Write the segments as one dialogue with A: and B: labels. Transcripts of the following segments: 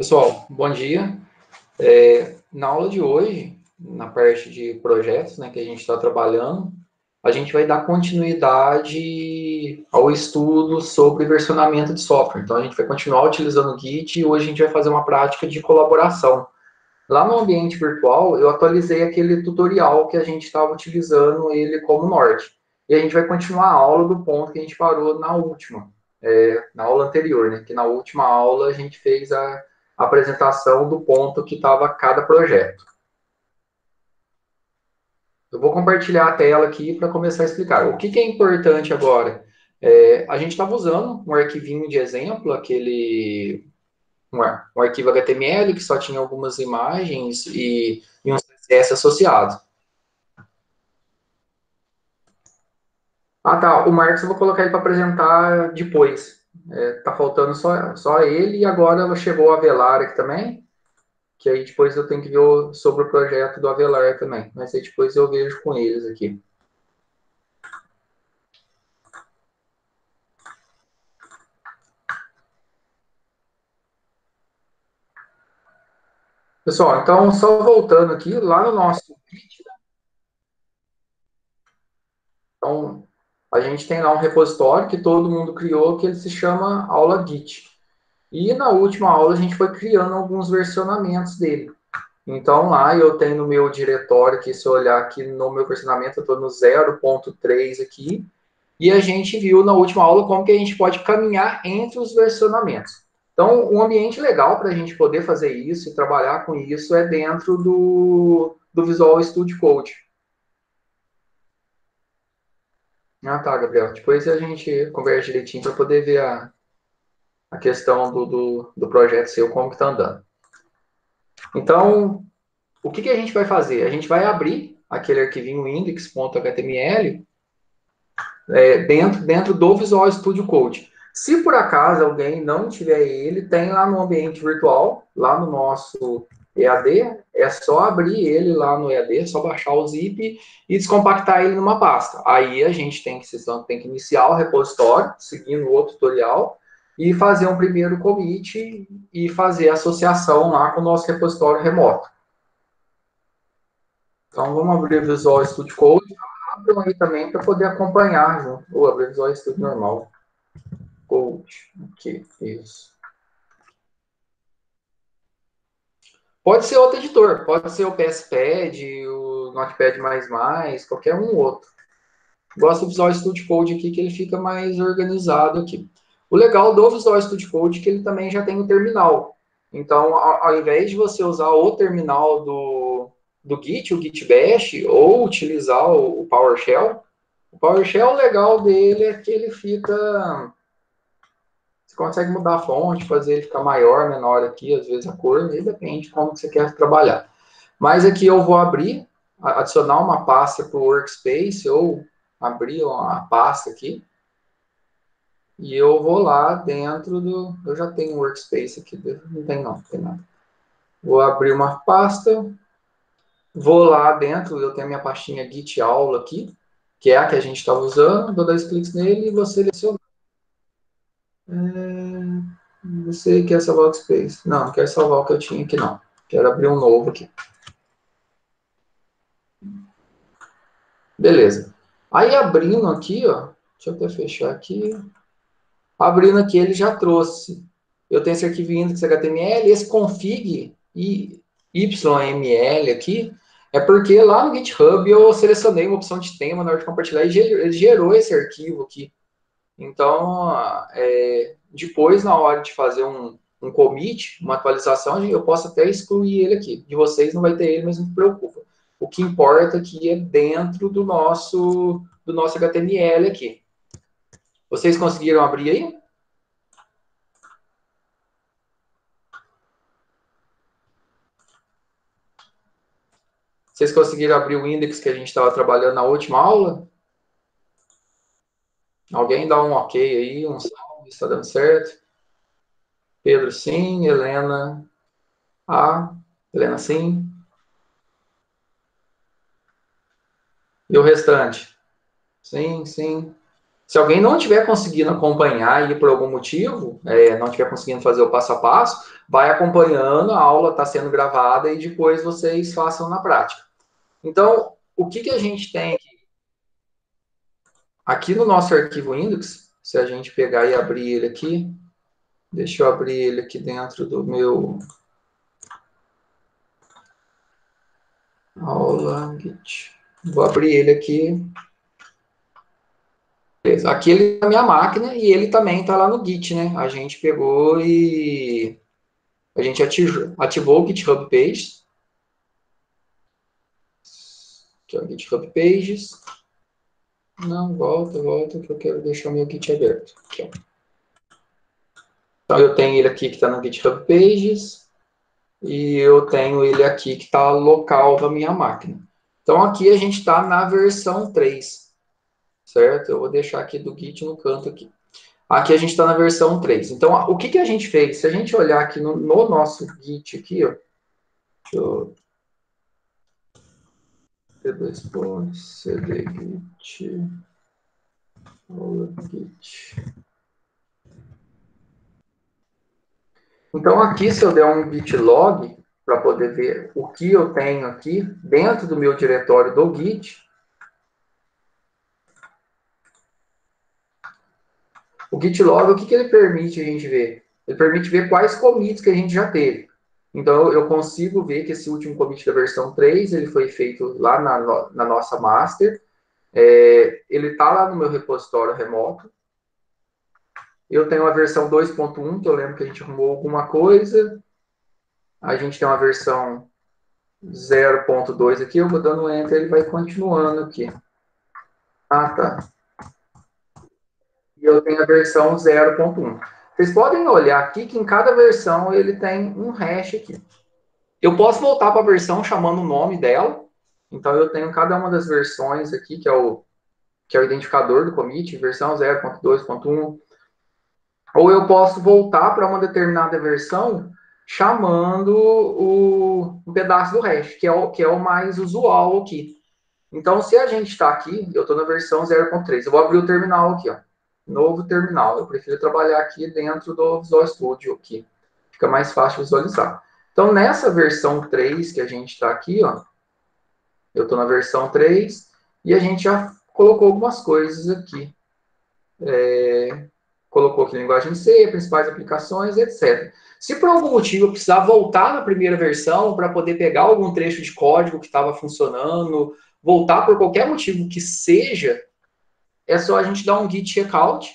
A: Pessoal, bom dia. Na aula de hoje, na parte de projetos, né, que a gente está trabalhando, a gente vai dar continuidade ao estudo sobre versionamento de software. Então, a gente vai continuar utilizando o Git e hoje a gente vai fazer uma prática de colaboração. Lá no ambiente virtual, eu atualizei aquele tutorial que a gente estava utilizando ele como norte. E a gente vai continuar a aula do ponto que a gente parou na última, na aula anterior, né? Que na última aula a gente fez a apresentação do ponto que estava cada projeto. Eu vou compartilhar a tela aqui para começar a explicar. O que é importante agora? A gente estava usando um arquivinho de exemplo, um arquivo HTML que só tinha algumas imagens e um CSS associado. Ah, tá. O Marcos eu vou colocar ele para apresentar depois. Tá faltando só ele e agora chegou o Avelar aqui também, que aí depois eu tenho que ver sobre o projeto do Avelar também. Mas aí depois eu vejo com eles aqui. Pessoal, então só voltando aqui, lá no nosso Git, então a gente tem lá um repositório que todo mundo criou que ele se chama aula Git. E na última aula a gente foi criando alguns versionamentos dele. Então lá eu tenho no meu diretório, que se eu olhar aqui no meu versionamento, eu estou no 0.3 aqui, e a gente viu na última aula como que a gente pode caminhar entre os versionamentos. Então, um ambiente legal para a gente poder fazer isso e trabalhar com isso é dentro do Visual Studio Code. Ah, tá, Gabriel. Depois a gente conversa direitinho para poder ver a questão do projeto seu, como que está andando. Então, o que a gente vai fazer? A gente vai abrir aquele arquivinho index.html dentro do Visual Studio Code. Se por acaso alguém não tiver ele, tem lá no ambiente virtual, lá no nosso EAD, é só abrir ele lá no EAD, é só baixar o zip e descompactar ele numa pasta. Aí a gente tem que iniciar o repositório, seguindo o outro tutorial, e fazer um primeiro commit e fazer a associação lá com o nosso repositório remoto. Então vamos abrir o Visual Studio Code, abram aí também para poder acompanhar junto. Ou abrir o Visual Studio normal. Code, ok, isso. Pode ser outro editor, pode ser o PSPad, o Notepad++, qualquer um outro. Gosto do Visual Studio Code aqui, que ele fica mais organizado aqui. O legal do Visual Studio Code é que ele também já tem o terminal. Então, ao invés de você usar o terminal do Git, o Git Bash, ou utilizar o PowerShell, o PowerShell, o legal dele é que ele fica... Você consegue mudar a fonte, fazer ele ficar maior, menor aqui, às vezes a cor, e depende de como você quer trabalhar. Mas aqui eu vou abrir, adicionar uma pasta para o Workspace, ou abrir uma pasta aqui, e eu vou lá dentro do... Eu já tenho um Workspace aqui, não tem nada. Vou abrir uma pasta, vou lá dentro, eu tenho a minha pastinha Git aula aqui, que é a que a gente estava usando, dou 2 cliques nele e vou selecionar. Você quer salvar o Space? Não, não quero salvar o que eu tinha aqui, não. Quero abrir um novo aqui. Beleza. Aí, abrindo aqui, ó. Deixa eu até fechar aqui. Abrindo aqui, ele já trouxe. Eu tenho esse arquivo index.html, esse config YML aqui, é porque lá no GitHub eu selecionei uma opção de tema na hora de compartilhar e ele gerou esse arquivo aqui. Então, depois, na hora de fazer um commit, uma atualização, eu posso até excluir ele aqui. De vocês não vai ter ele, mas não se preocupa. O que importa aqui é dentro do nosso HTML aqui. Vocês conseguiram abrir aí? Vocês conseguiram abrir o index que a gente estava trabalhando na última aula? Alguém dá um ok aí, um salve, está dando certo? Pedro, sim. Helena, Helena, sim. E o restante? Sim, sim. Se alguém não estiver conseguindo acompanhar e por algum motivo, não estiver conseguindo fazer o passo a passo, vai acompanhando, a aula está sendo gravada e depois vocês façam na prática. Então, o que a gente tem aqui no nosso arquivo index, se a gente pegar e abrir ele aqui, deixa eu abrir ele aqui dentro do meu aula Git. Vou abrir ele aqui. Beleza. Aqui ele é na minha máquina e ele também está lá no Git, né? A gente pegou e a gente ativou o GitHub Pages. Aqui, ó, GitHub Pages. Não, volta, que eu quero deixar o meu Git aberto. Aqui, ó. Então, eu tenho ele aqui que está no GitHub Pages. E eu tenho ele aqui que está local da minha máquina. Então, aqui a gente está na versão 3, certo? Eu vou deixar aqui do Git no canto aqui. Aqui a gente está na versão 3. Então, o que a gente fez? Se a gente olhar aqui no nosso Git aqui, ó, deixa eu... cd git, git. Então, aqui, se eu der um git log, para poder ver o que eu tenho aqui dentro do meu diretório do Git, o git log, o que ele permite a gente ver? Ele permite ver quais commits que a gente já teve. Então, eu consigo ver que esse último commit da versão 3, ele foi feito lá na nossa master. Ele está lá no meu repositório remoto. Eu tenho a versão 2.1, que eu lembro que a gente arrumou alguma coisa. A gente tem uma versão 0.2 aqui. Eu vou dando Enter, ele vai continuando aqui. Ah, tá. E eu tenho a versão 0.1. Vocês podem olhar aqui que em cada versão ele tem um hash aqui. Eu posso voltar para a versão chamando o nome dela. Então, eu tenho cada uma das versões aqui, que é o identificador do commit, versão 0.2.1. Ou eu posso voltar para uma determinada versão chamando um pedaço do hash, que é o mais usual aqui. Então, se a gente está aqui, eu estou na versão 0.3. Eu vou abrir o terminal aqui, ó. Novo terminal. Eu prefiro trabalhar aqui dentro do Visual Studio aqui. Fica mais fácil visualizar. Então, nessa versão 3 que a gente está aqui, ó, eu estou na versão 3 e a gente já colocou algumas coisas aqui. Colocou aqui linguagem C, principais aplicações, etc. Se por algum motivo eu precisar voltar na primeira versão para poder pegar algum trecho de código que estava funcionando, voltar por qualquer motivo que seja, é só a gente dar um git checkout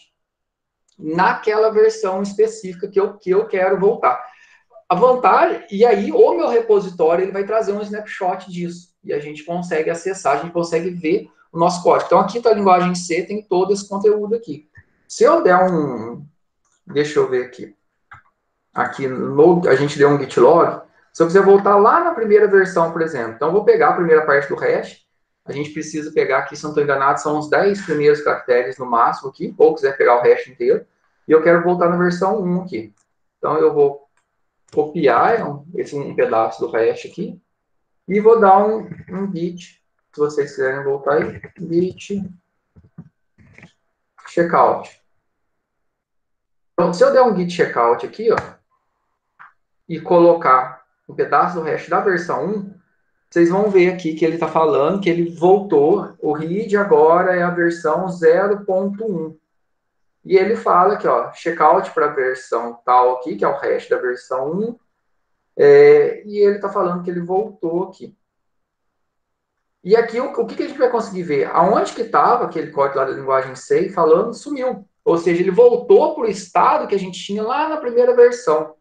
A: naquela versão específica que eu quero voltar. A vantagem, e aí o meu repositório ele vai trazer um snapshot disso, e a gente consegue acessar, a gente consegue ver o nosso código. Então aqui está a linguagem C, tem todo esse conteúdo aqui. Se eu der deixa eu ver aqui, a gente deu um git log, se eu quiser voltar lá na primeira versão, por exemplo, então eu vou pegar a primeira parte do hash, a gente precisa pegar aqui, se não estou enganado, são os 10 primeiros caracteres no máximo aqui, ou quiser pegar o hash inteiro, e eu quero voltar na versão 1 aqui. Então eu vou copiar um pedaço do hash aqui, e vou dar um git, se vocês quiserem voltar aí, git checkout. Então, se eu der um git checkout aqui, ó, e colocar um pedaço do hash da versão 1, vocês vão ver aqui que ele está falando que ele voltou, o read agora é a versão 0.1. E ele fala aqui, ó, checkout para a versão tal aqui, que é o hash da versão 1, e ele está falando que ele voltou aqui. E aqui, o que a gente vai conseguir ver? Aonde que estava aquele código lá da linguagem C falando, sumiu. Ou seja, ele voltou para o estado que a gente tinha lá na primeira versão.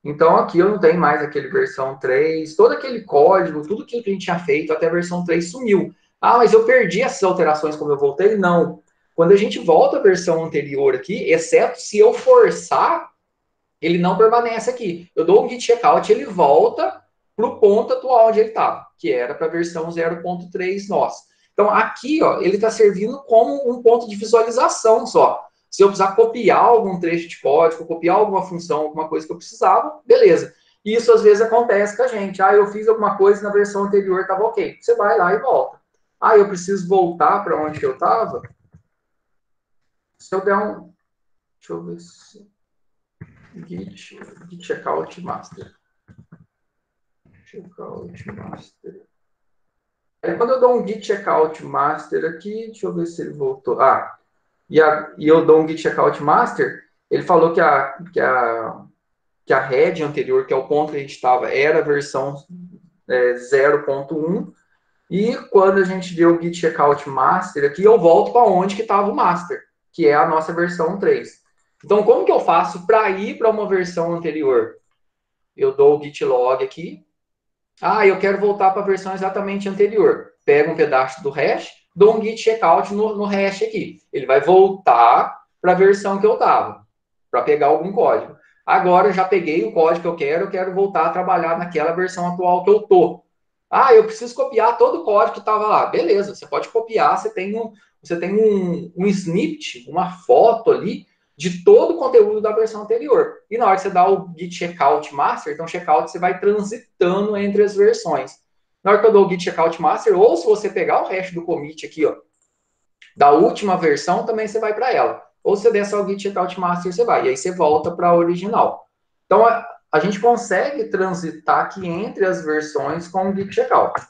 A: Então, aqui eu não tenho mais aquele versão 3, todo aquele código, tudo que a gente tinha feito até a versão 3 sumiu. Ah, mas eu perdi essas alterações como eu voltei? Não. Quando a gente volta à versão anterior aqui, exceto se eu forçar, ele não permanece aqui. Eu dou um git checkout, ele volta para o ponto atual onde ele estava, que era para a versão 0.3 nossa. Então, aqui, ó, ele está servindo como um ponto de visualização só. Se eu precisar copiar algum trecho de código, copiar alguma função, alguma coisa que eu precisava, beleza. E isso às vezes acontece com a gente. Ah, eu fiz alguma coisa na versão anterior, estava ok. Você vai lá e volta. Ah, eu preciso voltar para onde eu estava? Se eu der um... Deixa eu ver se... Git checkout master. Checkout master. Aí quando eu dou um git checkout master aqui, deixa eu ver se ele voltou. E eu dou um git checkout master, ele falou que a head anterior, que é o ponto que a gente estava, era a versão 0.1. E quando a gente deu o git checkout master aqui, eu volto para onde que estava o master, que é a nossa versão 3. Então, como que eu faço para ir para uma versão anterior? Eu dou o git log aqui. Eu quero voltar para a versão exatamente anterior. Pego um pedaço do hash, dou um git checkout no hash aqui. Ele vai voltar para a versão que eu estava, para pegar algum código. Agora eu já peguei o código que eu quero voltar a trabalhar naquela versão atual que eu estou. Eu preciso copiar todo o código que estava lá. Beleza, você pode copiar, você tem um snippet, uma foto ali, de todo o conteúdo da versão anterior. E na hora que você dá o git checkout master, então checkout você vai transitando entre as versões. Na hora que eu dou o git checkout master, ou se você pegar o hash do commit aqui, ó, da última versão, também você vai para ela. Ou se você der só o git checkout master, você vai. E aí você volta para a original. Então, a gente consegue transitar aqui entre as versões com o git checkout.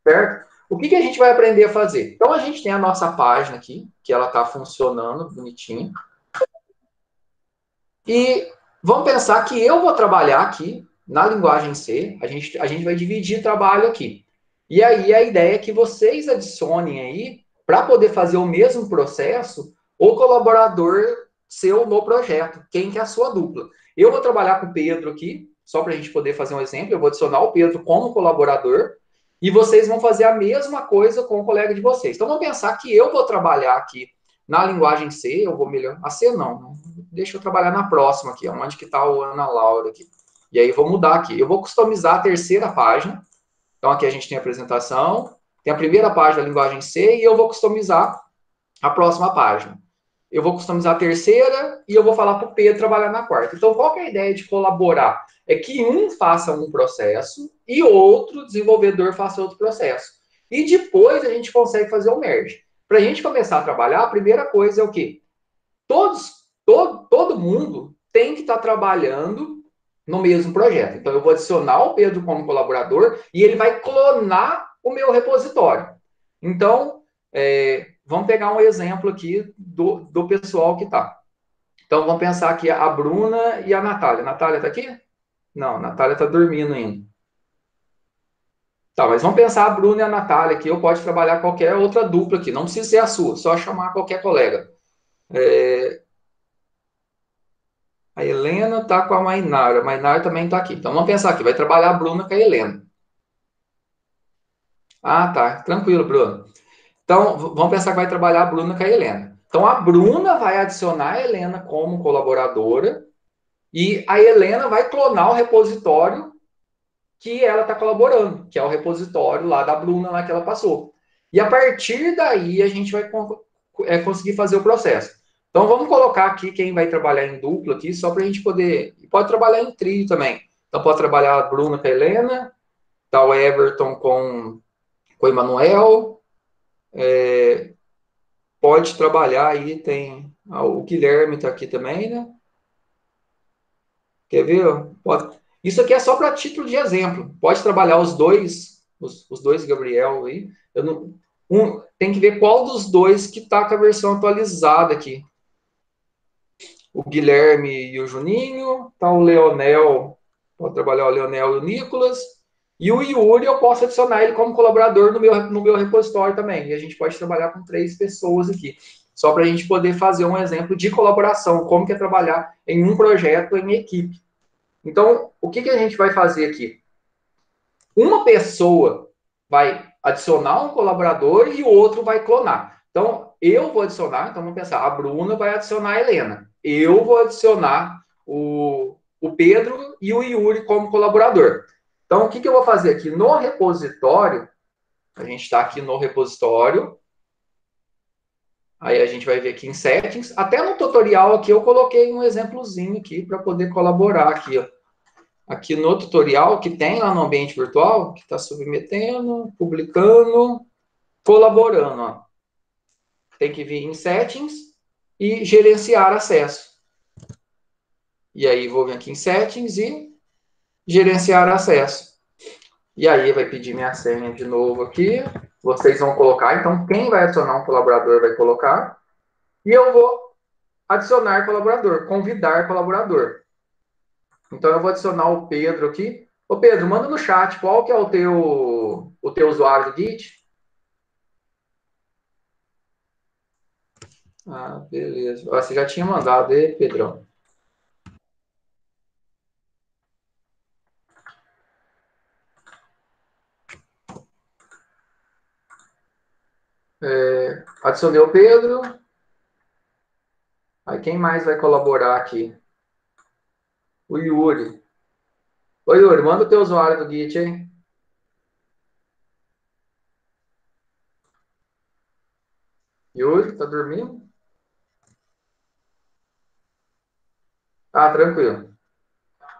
A: Certo? O que a gente vai aprender a fazer? Então, a gente tem a nossa página aqui, que ela está funcionando bonitinho. E vamos pensar que eu vou trabalhar aqui na linguagem C, a gente vai dividir trabalho aqui. E aí a ideia é que vocês adicionem aí, para poder fazer o mesmo processo, o colaborador seu no projeto, quem que é a sua dupla. Eu vou trabalhar com o Pedro aqui, só para a gente poder fazer um exemplo, eu vou adicionar o Pedro como colaborador, e vocês vão fazer a mesma coisa com o colega de vocês. Então vamos pensar que eu vou trabalhar aqui na linguagem C, eu vou melhorar. A C não. Deixa eu trabalhar na próxima aqui, onde que está o Ana Laura aqui. E aí vou mudar aqui. Eu vou customizar a terceira página. Então aqui a gente tem a apresentação, tem a primeira página da linguagem C e eu vou customizar a próxima página. Eu vou customizar a terceira e eu vou falar para o Pedro trabalhar na quarta. Então qual que é a ideia de colaborar? É que um faça um processo e outro desenvolvedor faça outro processo. E depois a gente consegue fazer o merge. Para a gente começar a trabalhar, a primeira coisa é o quê? Todo mundo tem que estar trabalhando no mesmo projeto. Então, eu vou adicionar o Pedro como colaborador e ele vai clonar o meu repositório. Então, vamos pegar um exemplo aqui do pessoal que está. Então, vamos pensar aqui a Bruna e a Natália. A Natália está aqui? Não, a Natália está dormindo ainda. Tá, mas vamos pensar a Bruna e a Natália aqui. Eu posso trabalhar qualquer outra dupla aqui. Não precisa ser a sua, só chamar qualquer colega. A Helena está com a Mainara. A Mainara também está aqui. Então, vamos pensar aqui. Vai trabalhar a Bruna com a Helena. Tá. Tranquilo, Bruno. Então, vamos pensar que vai trabalhar a Bruna com a Helena. Então, a Bruna vai adicionar a Helena como colaboradora e a Helena vai clonar o repositório que ela está colaborando, que é o repositório lá da Bruna, lá que ela passou. E a partir daí, a gente vai conseguir fazer o processo. Então, vamos colocar aqui quem vai trabalhar em dupla aqui, só para a gente poder... Pode trabalhar em trio também. Então, pode trabalhar a Bruna com a Helena, tá o Everton com o Emanuel, pode trabalhar aí, tem... o Guilherme está aqui também, né? Quer ver? Pode... Isso aqui é só para título de exemplo. Pode trabalhar os dois Gabriel aí. Tem que ver qual dos dois que está com a versão atualizada aqui. O Guilherme e o Juninho, tá o Leonel, pode trabalhar o Leonel e o Nicolas, e o Yuri eu posso adicionar ele como colaborador no meu repositório também, e a gente pode trabalhar com 3 pessoas aqui, só para a gente poder fazer um exemplo de colaboração, como que é trabalhar em um projeto em equipe. Então, o que a gente vai fazer aqui? Uma pessoa vai adicionar um colaborador e o outro vai clonar. Então, eu vou adicionar, então vamos pensar, a Bruna vai adicionar a Helena. Eu vou adicionar o Pedro e o Yuri como colaborador. Então, o que eu vou fazer aqui? No repositório, a gente está aqui no repositório, aí a gente vai ver aqui em settings, até no tutorial aqui eu coloquei um exemplozinho aqui para poder colaborar aqui, ó. Aqui no tutorial que tem lá no ambiente virtual, que está submetendo, publicando, colaborando. Ó. Tem que vir em settings, e gerenciar acesso. E aí vou vir aqui em Settings e gerenciar acesso. E aí vai pedir minha senha de novo aqui. Vocês vão colocar. Então, quem vai adicionar um colaborador vai colocar. E eu vou adicionar colaborador, convidar colaborador. Então, eu vou adicionar o Pedro aqui. Ô, Pedro, manda no chat qual que é o teu usuário do Git. Ah, beleza. Você já tinha mandado, Pedrão? Adicionei o Pedro. Aí quem mais vai colaborar aqui? O Yuri. Oi, Yuri, manda o teu usuário do Git, hein? Yuri, tá dormindo? Ah, tranquilo.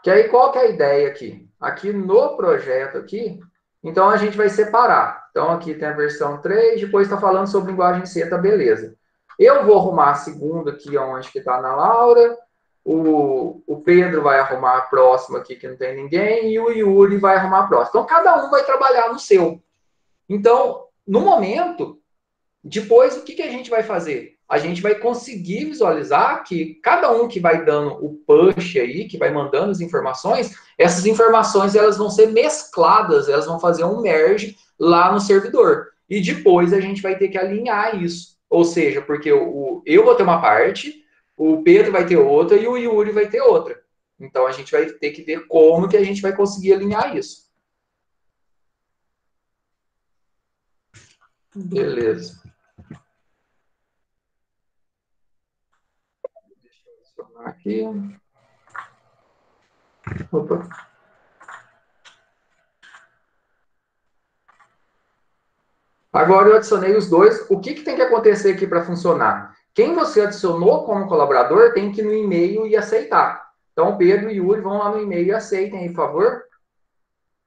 A: Que aí, qual que é a ideia aqui? Aqui no projeto aqui, então a gente vai separar. Então aqui tem a versão 3, depois está falando sobre linguagem C, tá beleza. Eu vou arrumar a segunda aqui, onde que está na Laura. O Pedro vai arrumar a próxima aqui, que não tem ninguém. E o Yuri vai arrumar a próxima. Então cada um vai trabalhar no seu. Então, no momento, depois, o que a gente vai fazer? A gente vai conseguir visualizar que cada um que vai dando o push aí, que vai mandando as informações, essas informações elas vão ser mescladas, elas vão fazer um merge lá no servidor. E depois a gente vai ter que alinhar isso. Ou seja, porque eu vou ter uma parte, o Pedro vai ter outra e o Yuri vai ter outra. Então a gente vai ter que ver como que a gente vai conseguir alinhar isso. Beleza. Deixa eu adicionar aqui. Opa. Agora eu adicionei os dois. O que tem que acontecer aqui para funcionar? Quem você adicionou como colaborador tem que ir no e-mail e aceitar. Então, Pedro e Yuri vão lá no e-mail e aceitem aí, por favor.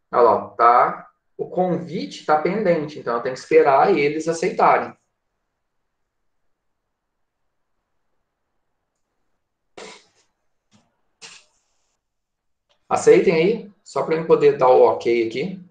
A: Olha lá, tá? O convite está pendente, então eu tenho que esperar eles aceitarem. Aceitem aí, só para eu poder dar o ok aqui.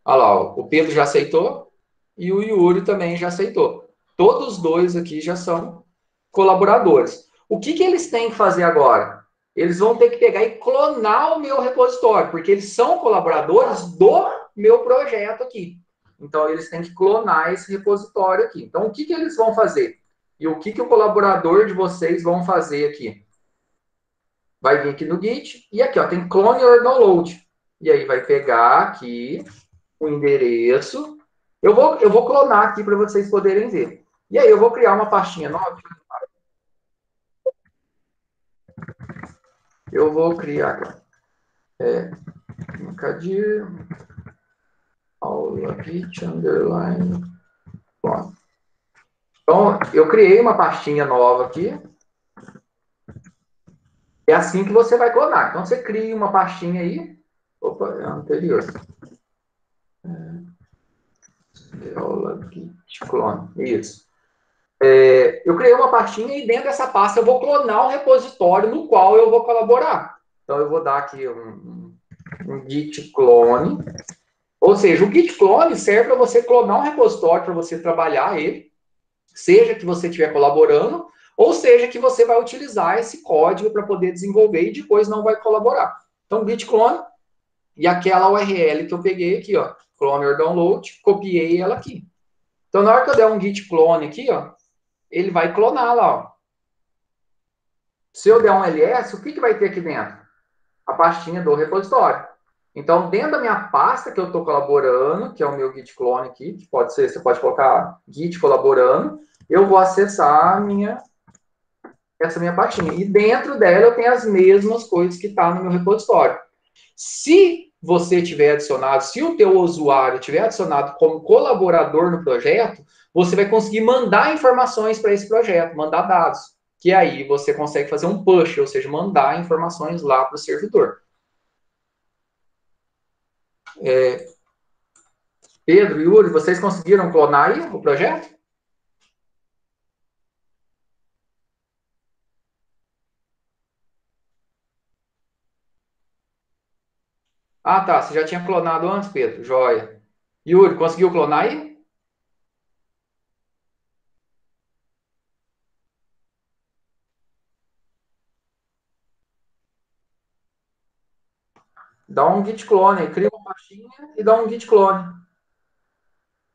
A: Olha lá, o Pedro já aceitou e o Yuri também já aceitou. Todos dois aqui já são colaboradores. O que eles têm que fazer agora? Eles vão ter que pegar e clonar o meu repositório, porque eles são colaboradores do meu projeto aqui. Então, eles têm que clonar esse repositório aqui. Então, o que eles vão fazer? E o que o colaborador de vocês vão fazer aqui? Vai vir aqui no Git e aqui, ó, tem clone or download. E aí vai pegar aqui o endereço. Eu vou clonar aqui para vocês poderem ver. E aí eu vou criar uma pastinha nova. Eu vou criar agora. Cadê? Aula Git underline. Bom. Então, eu criei uma pastinha nova aqui. É assim que você vai clonar. Então, você cria uma pastinha aí. Opa, é a anterior. Aula Git clone. Isso. Eu criei uma pastinha e dentro dessa pasta eu vou clonar um repositório no qual eu vou colaborar. Então, eu vou dar aqui um git clone. Ou seja, o git clone serve para você clonar um repositório, para você trabalhar ele, seja que você estiver colaborando, ou seja que você vai utilizar esse código para poder desenvolver e depois não vai colaborar. Então, git clone e aquela URL que eu peguei aqui, ó, clone or download, copiei ela aqui. Então, na hora que eu der um git clone aqui, ó, ele vai clonar lá, ó. Se eu der um ls, o que vai ter aqui dentro? A pastinha do repositório. Então, dentro da minha pasta que eu estou colaborando, que é o meu git clone aqui, que pode ser, você pode colocar git colaborando, eu vou acessar essa minha pastinha. E dentro dela eu tenho as mesmas coisas que está no meu repositório. Se você tiver adicionado, se o teu usuário tiver adicionado como colaborador no projeto, você vai conseguir mandar informações para esse projeto, mandar dados. Que aí você consegue fazer um push, ou seja, mandar informações lá para o servidor. Pedro, Yuri, vocês conseguiram clonar aí o projeto? Ah, tá. Você já tinha clonado antes, Pedro? Joia. Yuri, conseguiu clonar aí? Dá um git clone, cria uma pastinha e dá um git clone.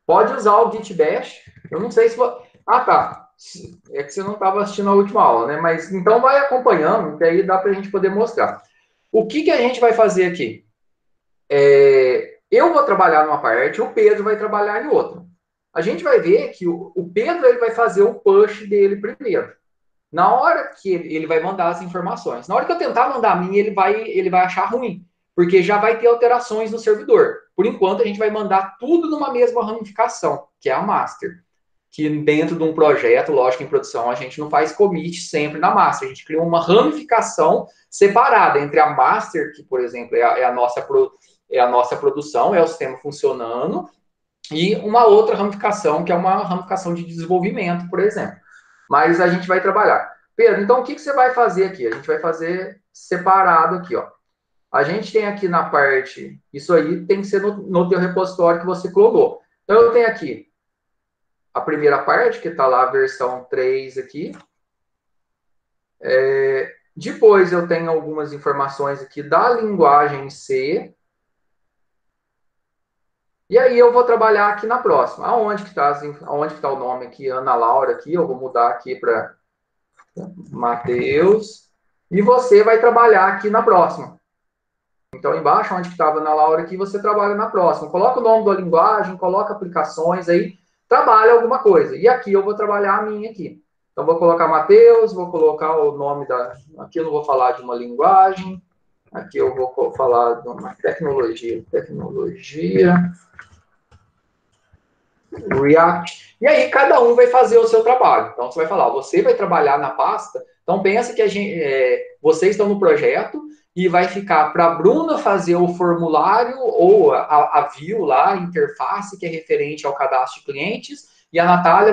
A: Pode usar o git bash. Eu não sei se... Ah, tá. É que você não estava assistindo a última aula, né? Mas então vai acompanhando, que aí dá para a gente poder mostrar. O que, que a gente vai fazer aqui? Eu vou trabalhar numa parte, o Pedro vai trabalhar em outra. A gente vai ver que o Pedro ele vai fazer o push dele primeiro. Na hora que ele vai mandar as informações. Na hora que eu tentar mandar a minha, ele vai achar ruim, porque já vai ter alterações no servidor. Por enquanto, a gente vai mandar tudo numa mesma ramificação, que é a master. Que dentro de um projeto, lógico, em produção, a gente não faz commit sempre na master. A gente cria uma ramificação separada entre a master, que, por exemplo, é a nossa produção, é o sistema funcionando, e uma outra ramificação, que é uma ramificação de desenvolvimento, por exemplo. Mas a gente vai trabalhar. Pedro, então o que, que você vai fazer aqui? A gente vai fazer separado aqui, ó. A gente tem aqui na parte, isso aí tem que ser no teu repositório que você clonou. Então eu tenho aqui a primeira parte, que está lá a versão 3 aqui. Depois eu tenho algumas informações aqui da linguagem C. E aí eu vou trabalhar aqui na próxima. Aonde que tá o nome aqui? Ana Laura aqui. Eu vou mudar aqui para Matheus. E você vai trabalhar aqui na próxima. Então, embaixo, onde estava Ana Laura aqui, você trabalha na próxima. Coloca o nome da linguagem, coloca aplicações aí, trabalha alguma coisa. E aqui eu vou trabalhar a minha aqui. Então, vou colocar Matheus, vou colocar o nome da... Aqui eu não vou falar de uma linguagem. Aqui eu vou falar de uma tecnologia. Tecnologia. React. E aí cada um vai fazer o seu trabalho. Então você vai falar, você vai trabalhar na pasta. Então pensa que vocês estão no projeto e vai ficar para a Bruna fazer o formulário ou a view lá, a interface que é referente ao cadastro de clientes, e a Natália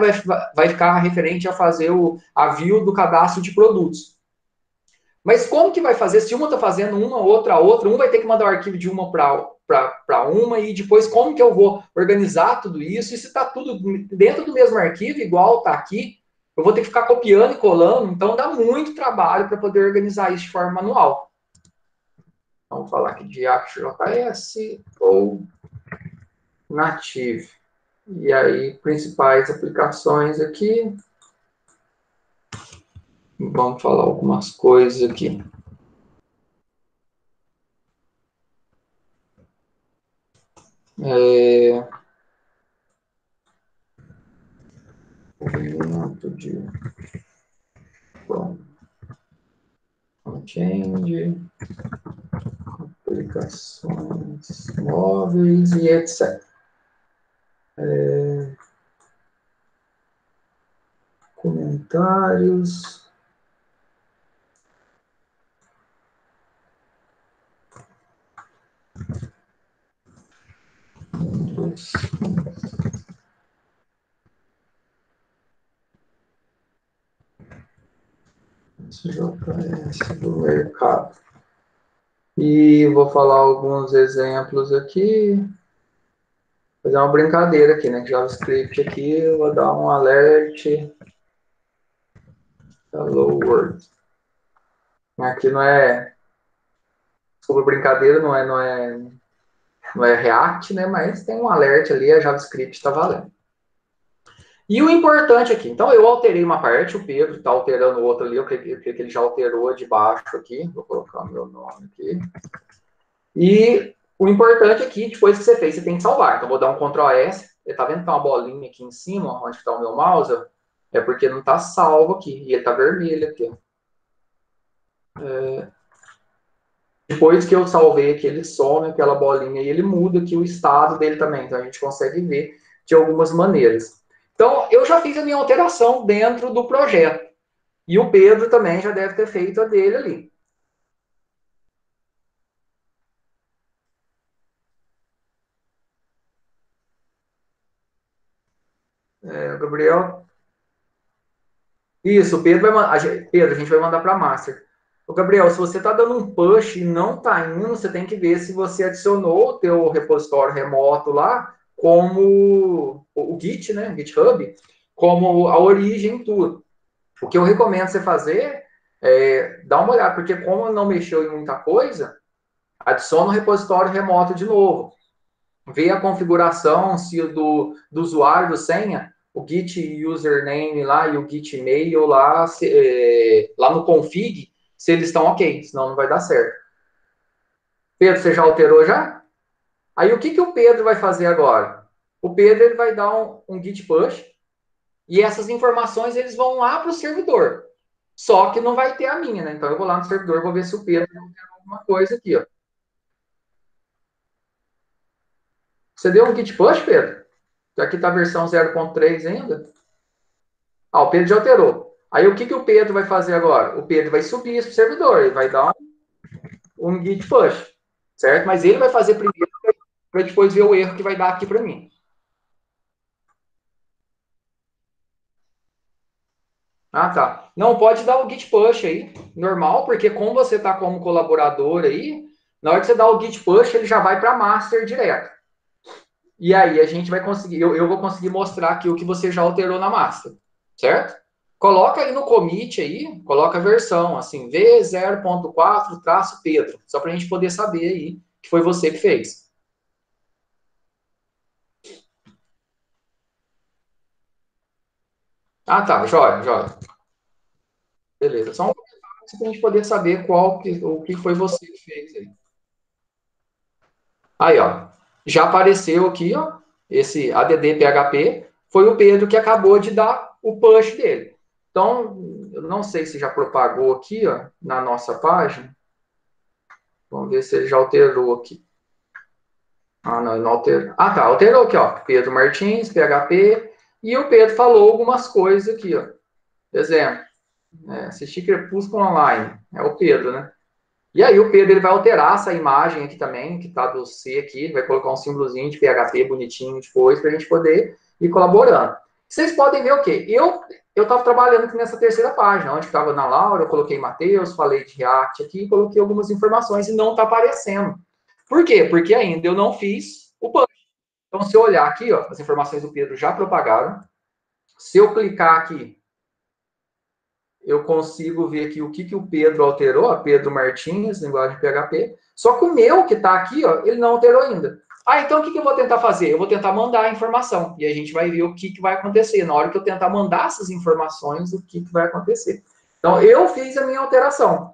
A: vai ficar referente a fazer a view do cadastro de produtos. Mas como que vai fazer? Se uma está fazendo uma, outra, um vai ter que mandar o arquivo de uma para uma, e depois como que eu vou organizar tudo isso? E se está tudo dentro do mesmo arquivo, igual está aqui, eu vou ter que ficar copiando e colando, então dá muito trabalho para poder organizar isso de forma manual. Vamos falar aqui de ActionJS ou Native. E aí, principais aplicações aqui. Vamos falar algumas coisas aqui. Movimento de front-end, aplicações móveis e etc. Comentários. JS do mercado. E vou falar alguns exemplos aqui. Fazer uma brincadeira aqui, né? JavaScript aqui, eu vou dar um alert. Hello World. Aqui não é. Desculpa, brincadeira, não é React, né? Mas tem um alert ali, a JavaScript está valendo. E o importante aqui, então eu alterei uma parte, o Pedro está alterando outra ali, eu creio que ele já alterou de baixo aqui, vou colocar o meu nome aqui. E o importante aqui, depois que você fez, você tem que salvar. Então, vou dar um Ctrl S. Você está vendo que tem uma bolinha aqui em cima, onde está o meu mouse? É porque não está salvo aqui. E ele está vermelho aqui. Depois que eu salvei aqui, ele some aquela bolinha e ele muda aqui o estado dele também. Então, a gente consegue ver de algumas maneiras. Então, eu já fiz a minha alteração dentro do projeto. E o Pedro também já deve ter feito a dele ali. Gabriel. Isso, o Pedro vai mandar. Pedro, a gente vai mandar para a Master. Ô, Gabriel, se você está dando um push e não está indo, você tem que ver se você adicionou o teu repositório remoto lá como o Git, né, o GitHub, como a origem tudo. O que eu recomendo você fazer é dar uma olhada, porque como não mexeu em muita coisa, adiciona o repositório remoto de novo. Vê a configuração se do usuário, do senha, o Git username lá e o Git mail lá, lá no config, se eles estão ok, senão não vai dar certo. Pedro, você já alterou já? Aí o que o Pedro vai fazer agora? O Pedro ele vai dar um git push e essas informações eles vão lá para o servidor. Só que não vai ter a minha, né? Então eu vou lá no servidor, vou ver se o Pedro tem alguma coisa aqui, ó. Você deu um git push, Pedro? Aqui está a versão 0.3 ainda. Ah, o Pedro já alterou. Aí o que o Pedro vai fazer agora? O Pedro vai subir isso para o servidor, ele vai dar um git push, certo? Mas ele vai fazer primeiro para depois ver o erro que vai dar aqui para mim. Ah, tá. Não, pode dar o git push aí, normal, porque como você está como colaborador aí, na hora que você dá o git push, ele já vai para master direto. E aí a gente vai conseguir, eu vou conseguir mostrar aqui o que você já alterou na master, certo? Coloca aí no commit aí, coloca a versão, assim, V0.4-Pedro, só para a gente poder saber aí que foi você que fez. Ah, tá, jóia, jóia. Beleza, só um para a gente poder saber o que foi você que fez aí. Aí, ó, já apareceu aqui, ó, esse ADD PHP, foi o Pedro que acabou de dar o push dele. Então, eu não sei se já propagou aqui, ó, na nossa página. Vamos ver se ele já alterou aqui. Ah, não, ele não alterou. Ah, tá, alterou aqui, ó. Pedro Martins, PHP. E o Pedro falou algumas coisas aqui, ó. Exemplo, assistir Crepúsculo Online. É o Pedro, né? E aí o Pedro ele vai alterar essa imagem aqui também, que está do C aqui, ele vai colocar um símbolozinho de PHP bonitinho depois, para a gente poder ir colaborando. Vocês podem ver o quê? Eu estava trabalhando aqui nessa terceira página, onde estava na Laura, eu coloquei Matheus, falei de React aqui, coloquei algumas informações e não está aparecendo. Por quê? Porque ainda eu não fiz o push. Então, se eu olhar aqui, ó, as informações do Pedro já propagaram. Se eu clicar aqui, eu consigo ver aqui o que o Pedro alterou, a Pedro Martins, linguagem PHP. Só que o meu, que está aqui, ó, ele não alterou ainda. Ah, então o que eu vou tentar fazer? Eu vou tentar mandar a informação. E a gente vai ver o que vai acontecer. Na hora que eu tentar mandar essas informações, o que vai acontecer. Então, eu fiz a minha alteração,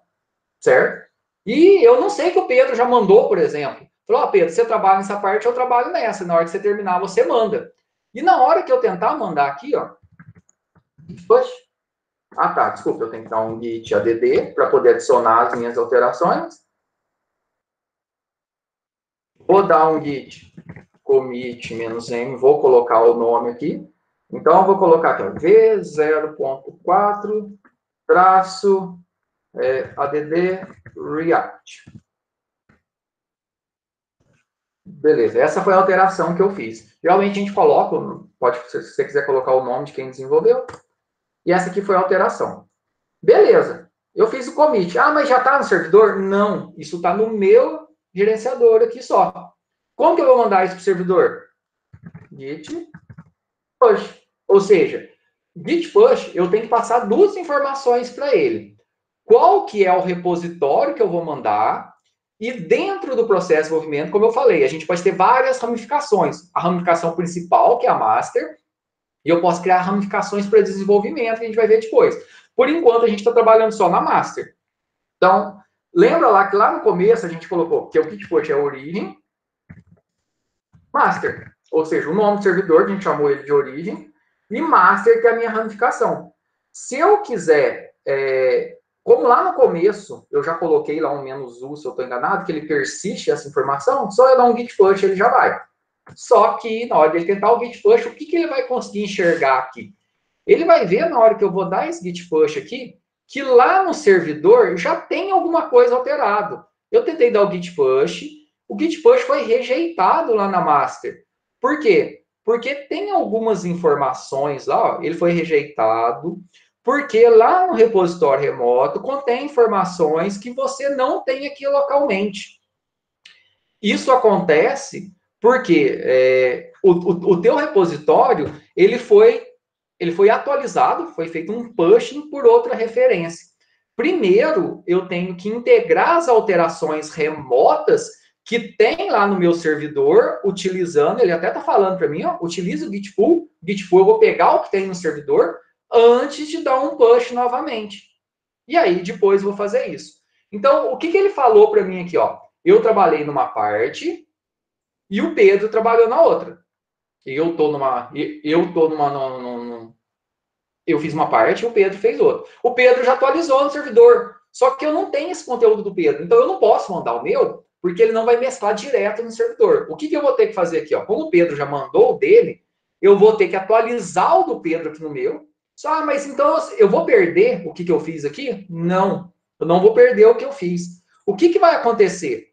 A: certo? E eu não sei que o Pedro já mandou, por exemplo. Falou, ó, Pedro, você trabalha nessa parte, eu trabalho nessa. Na hora que você terminar, você manda. E na hora que eu tentar mandar aqui, ó, push, ah, tá, desculpa, eu tenho que dar um git add para poder adicionar as minhas alterações. Vou dar um git commit-m, vou colocar o nome aqui. Então, eu vou colocar aqui, V0.4 traço add react. Beleza, essa foi a alteração que eu fiz. Geralmente a gente coloca, pode, se você quiser colocar o nome de quem desenvolveu, e essa aqui foi a alteração. Beleza, eu fiz o commit. Ah, mas já está no servidor? Não, isso está no meu gerenciador aqui só. Como que eu vou mandar isso para o servidor? Git push. Ou seja, git push, eu tenho que passar duas informações para ele. Qual que é o repositório que eu vou mandar? E dentro do processo de desenvolvimento, como eu falei, a gente pode ter várias ramificações. A ramificação principal, que é a master, e eu posso criar ramificações para desenvolvimento, que a gente vai ver depois. Por enquanto, a gente está trabalhando só na master. Então, lembra lá que lá no começo a gente colocou que o git push é a origem, master, ou seja, o nome do servidor, que a gente chamou ele de origem, e master, que é a minha ramificação. Se eu quiser, como lá no começo, eu já coloquei lá um "-u", se eu estou enganado, que ele persiste essa informação, só eu dar um git push, ele já vai. Só que na hora de ele tentar o git push, o que ele vai conseguir enxergar aqui? Ele vai ver na hora que eu vou dar esse git push aqui, que lá no servidor já tem alguma coisa alterado. Eu tentei dar o git push foi rejeitado lá na master. Por quê? Porque tem algumas informações lá, ó, ele foi rejeitado, Porque lá no repositório remoto contém informações que você não tem aqui localmente. Isso acontece porque o teu repositório ele foi atualizado, foi feito um pushing por outra referência. Primeiro, eu tenho que integrar as alterações remotas que tem lá no meu servidor, utilizando, ele até está falando para mim, ó, utiliza o Git pull, eu vou pegar o que tem no servidor antes de dar um push novamente. E aí, depois, vou fazer isso. Então, o que ele falou para mim aqui, ó? Eu trabalhei numa parte e o Pedro trabalhou na outra. Eu fiz uma parte e o Pedro fez outra. O Pedro já atualizou no servidor. Só que eu não tenho esse conteúdo do Pedro. Então eu não posso mandar o meu, porque ele não vai mesclar direto no servidor. O que eu vou ter que fazer aqui? Ó? Como o Pedro já mandou o dele, eu vou ter que atualizar o do Pedro aqui no meu. Só, mas então eu vou perder o que eu fiz aqui? Não. Eu não vou perder o que eu fiz. O que vai acontecer?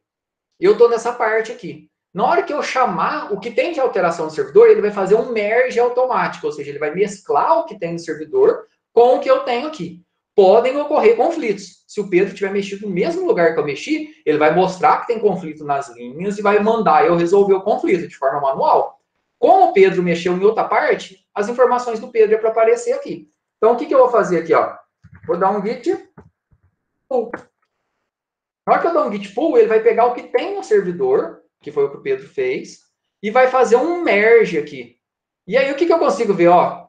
A: Eu estou nessa parte aqui. Na hora que eu chamar o que tem de alteração no servidor, ele vai fazer um merge automático, ou seja, ele vai mesclar o que tem no servidor com o que eu tenho aqui. Podem ocorrer conflitos. Se o Pedro tiver mexido no mesmo lugar que eu mexi, ele vai mostrar que tem conflito nas linhas e vai mandar eu resolver o conflito de forma manual. Como o Pedro mexeu em outra parte, as informações do Pedro é para aparecer aqui. Então, o que eu vou fazer aqui? Ó? Vou dar um git pull. Na hora que eu dou um git pull, ele vai pegar o que tem no servidor, que foi o que o Pedro fez, e vai fazer um merge aqui. E aí, o que eu consigo ver? Ó,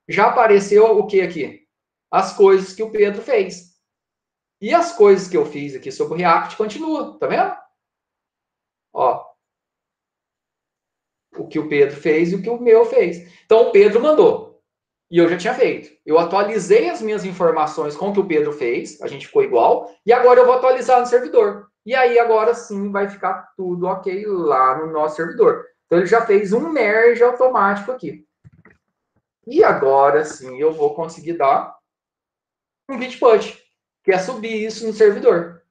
A: já apareceu o que aqui? As coisas que o Pedro fez. E as coisas que eu fiz aqui sobre o React continuam, tá vendo? Ó, o que o Pedro fez e o que o meu fez. Então, o Pedro mandou. E eu já tinha feito. Eu atualizei as minhas informações com o que o Pedro fez, a gente ficou igual, e agora eu vou atualizar no servidor. E aí, agora sim, vai ficar tudo ok lá no nosso servidor. Então, ele já fez um merge automático aqui. E agora sim, eu vou conseguir dar um git push, que é subir isso no servidor.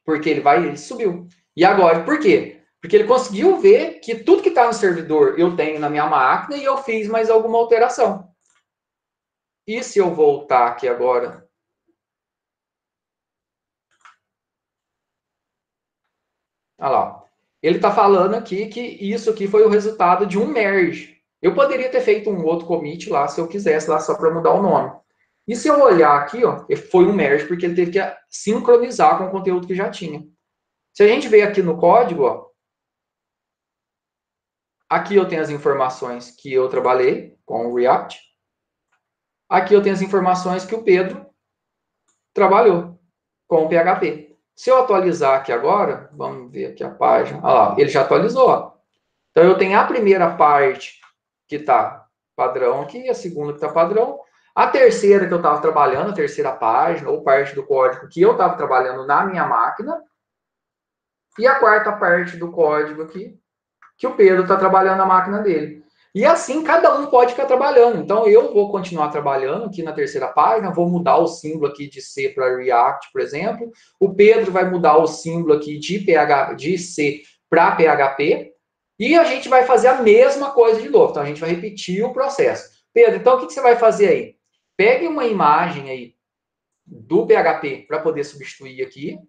A: Porque ele subiu. E agora, por quê? Porque ele conseguiu ver que tudo que está no servidor eu tenho na minha máquina e eu fiz mais alguma alteração. E se eu voltar aqui agora? Olha lá. Ele está falando aqui que isso aqui foi o resultado de um merge. Eu poderia ter feito um outro commit lá, se eu quisesse, lá só para mudar o nome. E se eu olhar aqui, ó, foi um merge, porque ele teve que sincronizar com o conteúdo que já tinha. Se a gente ver aqui no código, ó, aqui eu tenho as informações que eu trabalhei com o React. Aqui eu tenho as informações que o Pedro trabalhou com o PHP. Se eu atualizar aqui agora, vamos ver aqui a página. Olha lá, ele já atualizou. Ó. Então, eu tenho a primeira parte que está padrão aqui, a segunda que está padrão. A terceira que eu estava trabalhando, a terceira página, ou parte do código que eu estava trabalhando na minha máquina. E a quarta parte do código aqui, que o Pedro está trabalhando na máquina dele. E assim, cada um pode ficar trabalhando. Então, eu vou continuar trabalhando aqui na terceira página, vou mudar o símbolo aqui de C para React, por exemplo. O Pedro vai mudar o símbolo aqui de C para PHP. E a gente vai fazer a mesma coisa de novo. Então, a gente vai repetir o processo. Pedro, então, o que você vai fazer aí? Pegue uma imagem aí do PHP para poder substituir aqui.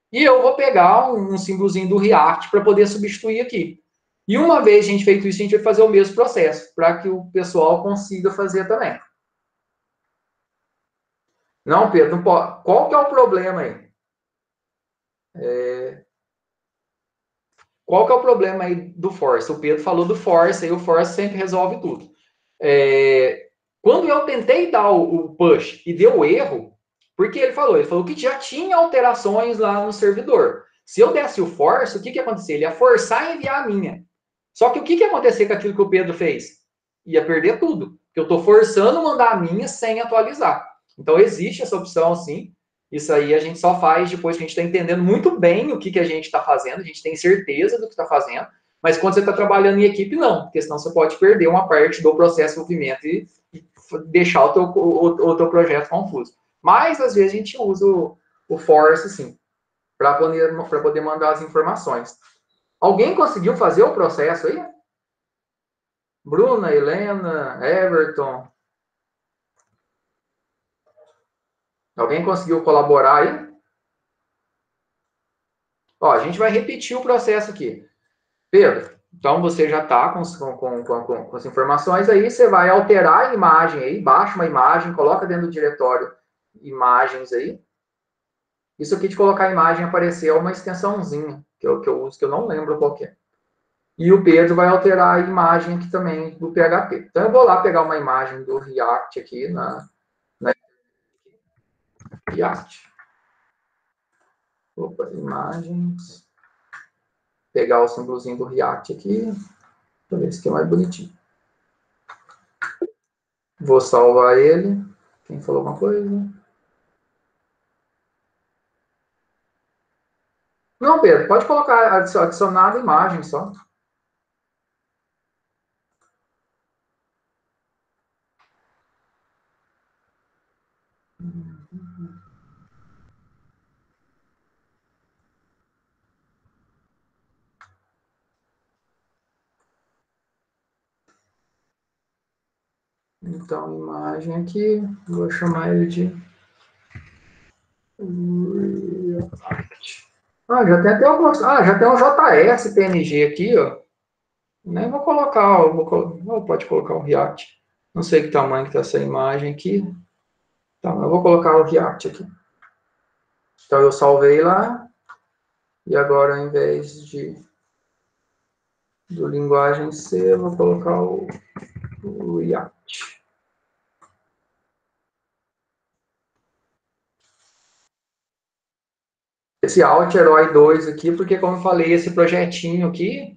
A: E eu vou pegar um símbolozinho do React para poder substituir aqui. E uma vez a gente feito isso, a gente vai fazer o mesmo processo, para que o pessoal consiga fazer também. Não, Pedro, não pode. Qual que é o problema aí? Qual que é o problema aí do force? O Pedro falou do force, aí o force sempre resolve tudo. Quando eu tentei dar o push e deu erro, porque ele falou que já tinha alterações lá no servidor. Se eu desse o force, o que ia acontecer? Ele ia forçar a enviar a minha. Só que o que ia acontecer com aquilo que o Pedro fez? Ia perder tudo. Porque eu estou forçando mandar a minha sem atualizar. Então, existe essa opção, sim. Isso aí a gente só faz depois que a gente está entendendo muito bem o que a gente está fazendo, a gente tem certeza do que está fazendo, mas quando você está trabalhando em equipe, não, porque senão você pode perder uma parte do processo de desenvolvimento e deixar o teu projeto confuso. Mas, às vezes, a gente usa o force, sim, para poder mandar as informações. Alguém conseguiu fazer o processo aí? Bruna, Helena, Everton. Alguém conseguiu colaborar aí? Ó, a gente vai repetir o processo aqui. Pedro, então você já está com as informações aí, você vai alterar a imagem aí, baixa uma imagem, coloca dentro do diretório imagens aí. Isso aqui de colocar a imagem aparecer é uma extensãozinha que eu uso, que eu não lembro qual que é. E o Pedro vai alterar a imagem aqui também do PHP. Então eu vou lá pegar uma imagem do React aqui na React. Opa, imagens. Pegar o símbolozinho do React aqui. Deixa eu ver se aqui é mais bonitinho. Vou salvar ele. Quem falou alguma coisa? Não, Pedro, pode colocar adicionar a imagem só. Então, imagem aqui, vou chamar ele de React. Já tem até alguns. Já tem um JS PNG aqui, ó. Nem vou colocar, pode colocar o React. Não sei que tamanho que tá essa imagem aqui. Tá, eu vou colocar o React aqui. Então eu salvei lá. E agora, ao invés do linguagem C, eu vou colocar o React. Esse Alt Herói 2 aqui, porque como eu falei, esse projetinho aqui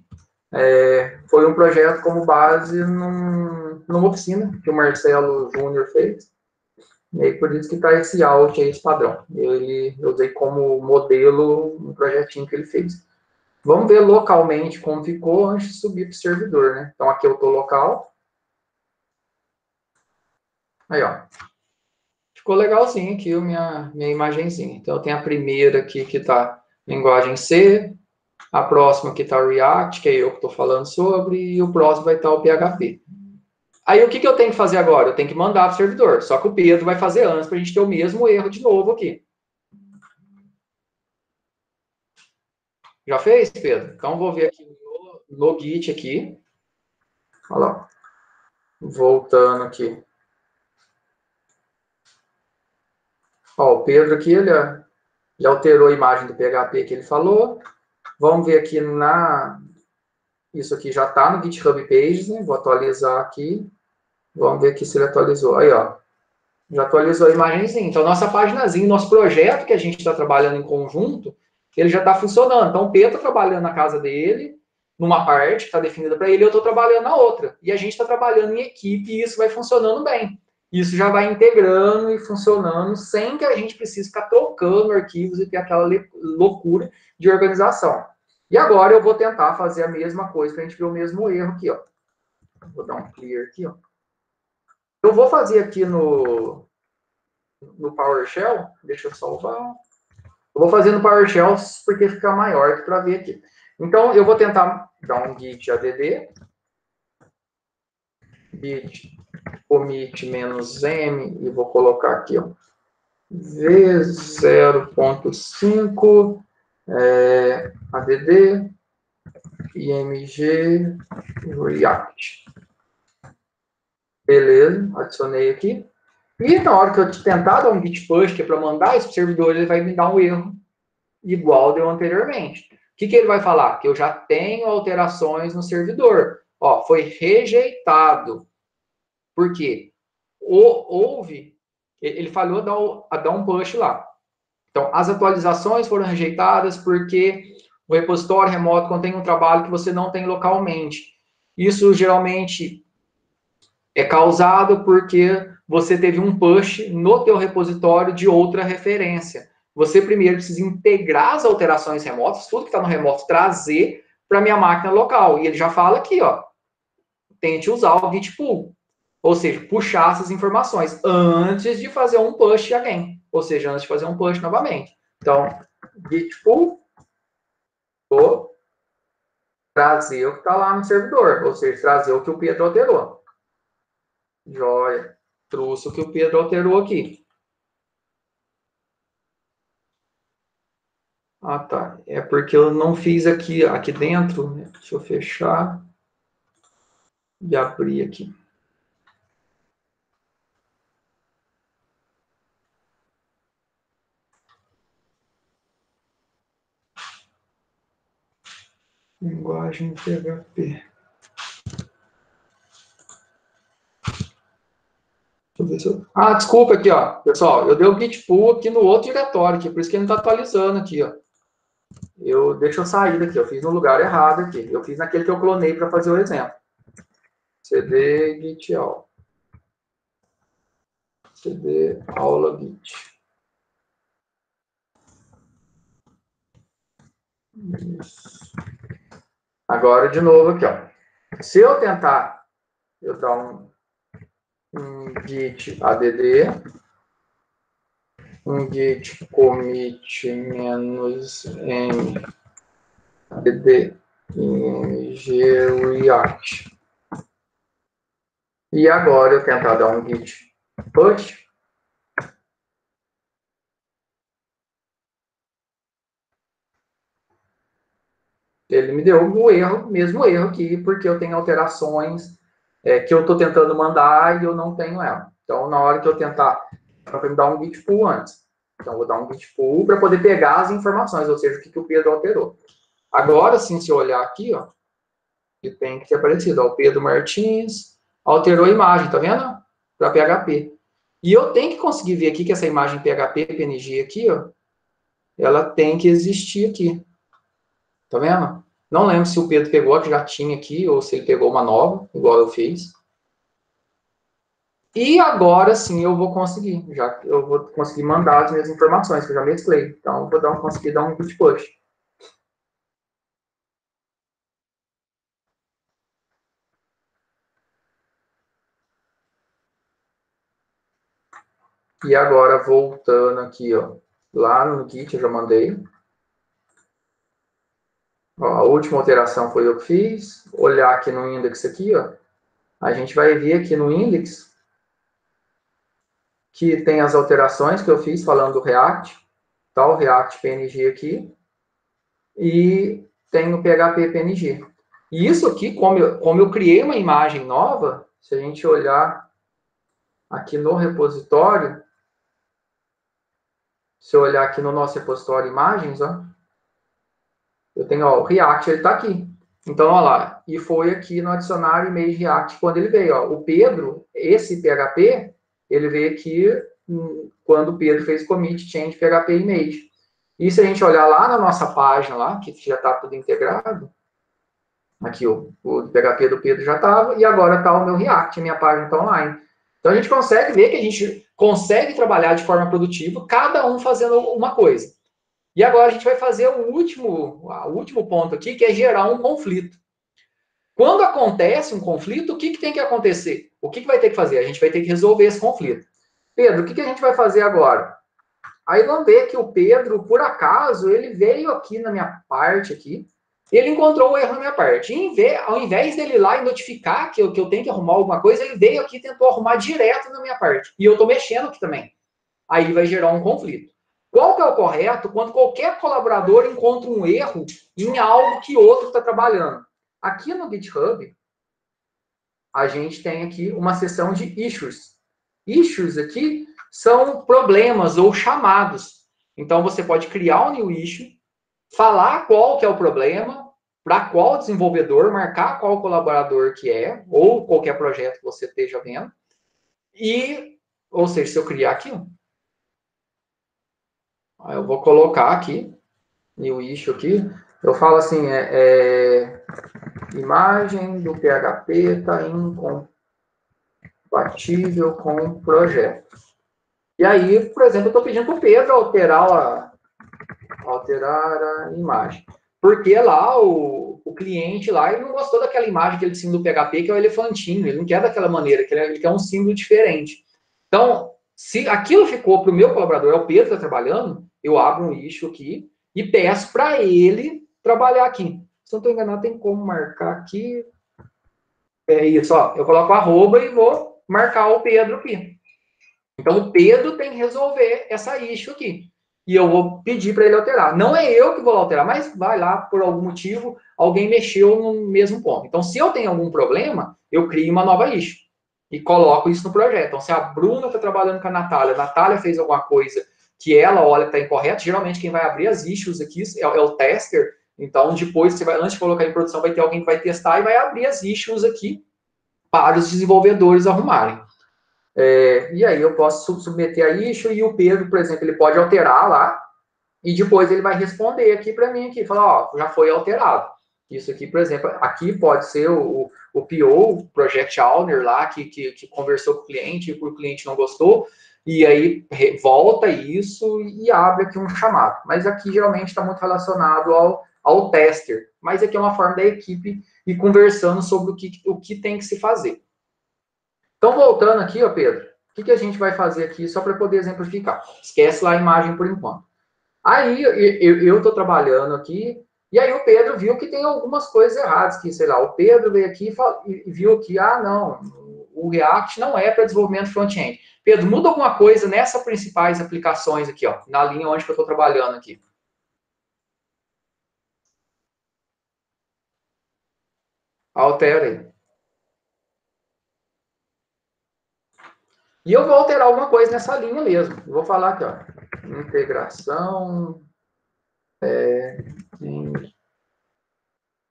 A: foi um projeto como base numa oficina que o Marcelo Júnior fez. E aí, por isso que está esse Alt aí, esse padrão. Eu usei como modelo um projetinho que ele fez. Vamos ver localmente como ficou antes de subir para o servidor, né? Então, aqui eu estou local. Aí, ó. Ficou legalzinho aqui a minha imagenzinha. Então, eu tenho a primeira aqui que está linguagem C, a próxima que está o React, que é eu que estou falando sobre, e o próximo vai estar o PHP. Aí, o que eu tenho que fazer agora? Eu tenho que mandar para o servidor. Só que o Pedro vai fazer antes para a gente ter o mesmo erro de novo aqui. Já fez, Pedro? Então, vou ver aqui no Git aqui. Olha lá. Voltando aqui. Ó, o Pedro aqui, ele alterou a imagem do PHP que ele falou. Vamos ver aqui isso aqui já está no GitHub Pages, né? Vou atualizar aqui. Vamos ver aqui se ele atualizou. Aí, ó. Já atualizou a imagenzinha. Então, nossa paginazinha, nosso projeto que a gente está trabalhando em conjunto, ele já está funcionando. Então, o Pedro está trabalhando na casa dele, numa parte que está definida para ele, eu estou trabalhando na outra. E a gente está trabalhando em equipe e isso vai funcionando bem. Isso já vai integrando e funcionando sem que a gente precise ficar trocando arquivos e ter aquela loucura de organização. E agora eu vou tentar fazer a mesma coisa para a gente ver o mesmo erro aqui, ó. Vou dar um clear aqui, ó. Eu vou fazer aqui no PowerShell, deixa eu salvar. Eu vou fazer no PowerShell porque fica maior para ver aqui. Então, eu vou tentar dar um git add, git commit "-m", e vou colocar aqui, ó, v0.5 add img react. Beleza, adicionei aqui. E na hora que eu tentar dar um git push, que é para mandar esse servidor, ele vai me dar um erro igual deu anteriormente. O que ele vai falar? Que eu já tenho alterações no servidor. Ó, foi rejeitado. Por quê? Ele falhou a dar um push lá. Então, as atualizações foram rejeitadas porque o repositório remoto contém um trabalho que você não tem localmente. Isso geralmente é causado porque você teve um push no teu repositório de outra referência. Você primeiro precisa integrar as alterações remotas, tudo que está no remoto, trazer para a minha máquina local. E ele já fala aqui, ó, tente usar o git pull. Ou seja, puxar essas informações antes de fazer um push again. Ou seja, antes de fazer um push novamente. Então, git pull, vou trazer o que está lá no servidor. Ou seja, trazer o que o Pedro alterou. Joia. Trouxe o que o Pedro alterou aqui. Ah, tá. É porque eu não fiz aqui dentro, né? Deixa eu fechar e abrir aqui. Linguagem PHP. Deixa eu ver se eu... Ah, desculpa aqui, ó. Pessoal, eu dei o git pull aqui no outro diretório aqui, por isso que ele não está atualizando aqui, ó. Deixa eu sair daqui, eu fiz no lugar errado aqui. Eu fiz naquele que eu clonei para fazer o exemplo. cd git aula. cd aula git. Isso. Agora, de novo aqui, ó. Se eu tentar, eu dar um git add, um git commit -m add ng react. E agora eu tentar dar um git push. Ele me deu o erro, mesmo erro aqui, porque eu tenho alterações que eu estou tentando mandar e eu não tenho ela. Então, na hora que eu tentar, para me dar um git pull antes. Então, vou dar um git pull para poder pegar as informações, ou seja, o que o Pedro alterou. Agora sim, se eu olhar aqui, ó, que tem que ter aparecido, ó, o Pedro Martins alterou a imagem, tá vendo? Para PHP. E eu tenho que conseguir ver aqui que essa imagem PHP, PNG aqui, ó, ela tem que existir aqui. Tá vendo? Não lembro se o Pedro pegou a que já tinha aqui ou se ele pegou uma nova, igual eu fiz. E agora sim eu vou conseguir. Já eu vou conseguir mandar as minhas informações, que eu já mesclei. Então eu vou conseguir dar um git push. E agora voltando aqui, ó, lá no Git eu já mandei. Ó, a última alteração foi eu que fiz. Olhar aqui no index aqui, ó, a gente vai ver aqui no index que tem as alterações que eu fiz falando do React, tá? O React PNG aqui. E tem o PHP PNG. E isso aqui, como eu criei uma imagem nova, se a gente olhar aqui no repositório, se eu olhar aqui no nosso repositório imagens, ó, eu tenho, ó, o React, ele está aqui. Então, ó lá, e foi aqui no adicionário image React quando ele veio, ó. O Pedro, esse PHP, ele veio aqui quando o Pedro fez commit change PHP image. E se a gente olhar lá na nossa página lá, que já está tudo integrado, aqui o PHP do Pedro já estava, e agora está o meu React, minha página está online. Então a gente consegue ver que a gente consegue trabalhar de forma produtiva, cada um fazendo uma coisa. E agora a gente vai fazer o último ponto aqui, que é gerar um conflito. Quando acontece um conflito, o que tem que acontecer? O que vai ter que fazer? A gente vai ter que resolver esse conflito. Pedro, o que a gente vai fazer agora? Aí vamos ver que o Pedro, por acaso, ele veio aqui na minha parte aqui, ele encontrou o erro na minha parte. Ao invés dele ir lá e notificar que eu tenho que arrumar alguma coisa, ele veio aqui e tentou arrumar direto na minha parte. E eu estou mexendo aqui também. Aí vai gerar um conflito. Qual que é o correto quando qualquer colaborador encontra um erro em algo que outro está trabalhando? Aqui no GitHub, a gente tem aqui uma seção de issues. Issues aqui são problemas ou chamados. Então, você pode criar um new issue, falar qual que é o problema, para qual desenvolvedor, marcar qual colaborador que é, ou qualquer projeto que você esteja vendo. Ou seja, se eu criar aqui, eu vou colocar aqui, new issue aqui, eu falo assim, imagem do PHP está incompatível com o projeto. E aí, por exemplo, eu estou pedindo para o Pedro alterar a imagem. Porque lá o cliente lá, ele não gostou daquela imagem que ele tinha do PHP, que é o elefantinho. Ele não quer daquela maneira, ele quer um símbolo diferente. Então, se aquilo ficou para o meu colaborador, é o Pedro que está trabalhando, eu abro um issue aqui e peço para ele trabalhar aqui. Se não estou enganado, tem como marcar aqui. É isso, ó. Eu coloco arroba e vou marcar o Pedro aqui. Então, o Pedro tem que resolver essa issue aqui. e eu vou pedir para ele alterar. Não é eu que vou alterar, mas vai lá, por algum motivo, alguém mexeu no mesmo ponto. Então, se eu tenho algum problema, eu crio uma nova issue e coloco isso no projeto. Então, se a Bruna está trabalhando com a Natália fez alguma coisa que ela olha que está incorreto, geralmente quem vai abrir as issues aqui é o tester. Então, depois, você vai, antes de colocar em produção, vai ter alguém que vai testar e vai abrir as issues aqui para os desenvolvedores arrumarem. E aí eu posso submeter a issue e o Pedro, por exemplo, ele pode alterar lá e depois ele vai responder aqui para mim, aqui, falar, ó, já foi alterado. Isso aqui, por exemplo, aqui pode ser o PO, o Project Owner lá, que conversou com o cliente e o cliente não gostou, e aí volta isso e abre aqui um chamado. Mas aqui geralmente está muito relacionado ao tester. Mas aqui é uma forma da equipe ir conversando sobre o que tem que se fazer. Então, voltando aqui, ó, Pedro, o que a gente vai fazer aqui só para poder exemplificar? Esquece lá a imagem por enquanto. Aí eu estou trabalhando aqui, e aí o Pedro viu que tem algumas coisas erradas, que, sei lá, o Pedro veio aqui e viu que, não, o React não é para desenvolvimento front-end. Pedro, muda alguma coisa nessas principais aplicações aqui, ó, na linha onde eu estou trabalhando aqui. Altera aí. E eu vou alterar alguma coisa nessa linha mesmo. Eu vou falar aqui, ó, integração em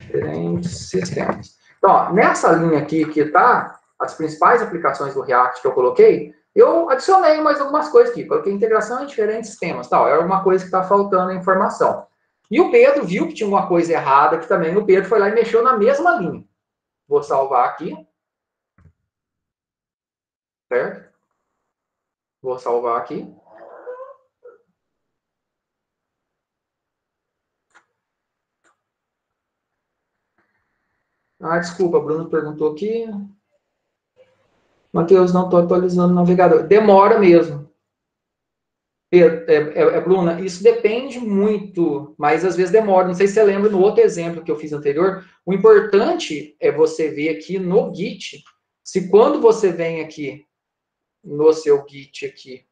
A: diferentes sistemas. Então, ó, nessa linha aqui que está as principais aplicações do React que eu coloquei, eu adicionei mais algumas coisas aqui. Coloquei integração em diferentes sistemas. Tal. É uma coisa que está faltando a informação. E o Pedro viu que tinha uma coisa errada aqui também. O Pedro foi lá e mexeu na mesma linha. Vou salvar aqui. Certo? Vou salvar aqui. Desculpa, Bruno perguntou aqui. Matheus, não estou atualizando o navegador. Demora mesmo. Bruna, isso depende muito, mas às vezes demora. Não sei se você lembra no outro exemplo que eu fiz anterior. O importante é você ver aqui no Git, se quando você vem aqui no seu Git aqui,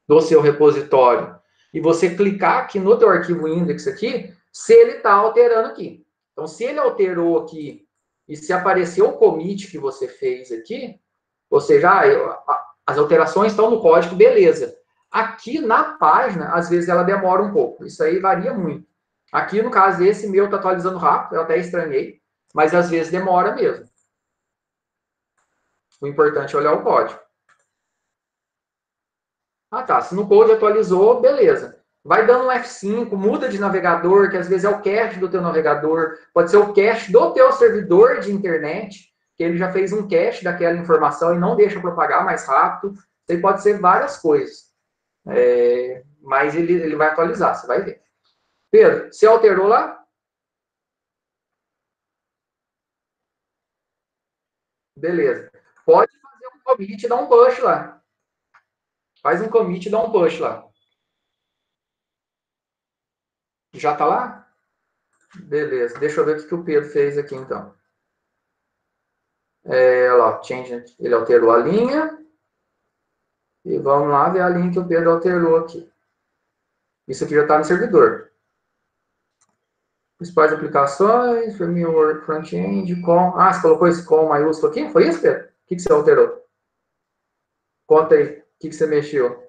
A: no seu repositório, e você clicar aqui no teu arquivo index aqui, se ele está alterando aqui. Então, se ele alterou aqui e se apareceu o commit que você fez aqui, ou seja, as alterações estão no código, beleza. Aqui na página, às vezes ela demora um pouco. Isso aí varia muito. Aqui, no caso desse, meu está atualizando rápido, eu até estranhei, mas às vezes demora mesmo. O importante é olhar o código. Tá. Se no code atualizou, beleza. Vai dando um F5, muda de navegador, que às vezes é o cache do teu navegador, pode ser o cache do teu servidor de internet, que ele já fez um cache daquela informação e não deixa propagar mais rápido. Isso aí pode ser várias coisas. Mas ele vai atualizar, você vai ver. Pedro, você alterou lá? Beleza. Pode fazer um commit e dar um push lá. Faz um commit e dá um push lá. Já tá lá? Beleza. Deixa eu ver o que o Pedro fez aqui, então. Olha lá, change, ele alterou a linha. E vamos lá ver a linha que o Pedro alterou aqui. Isso aqui já está no servidor. Principais aplicações, framework front-end, com... você colocou esse com maiúsculo aqui? Foi isso, Pedro? O que você alterou? Conta aí, o que você mexeu?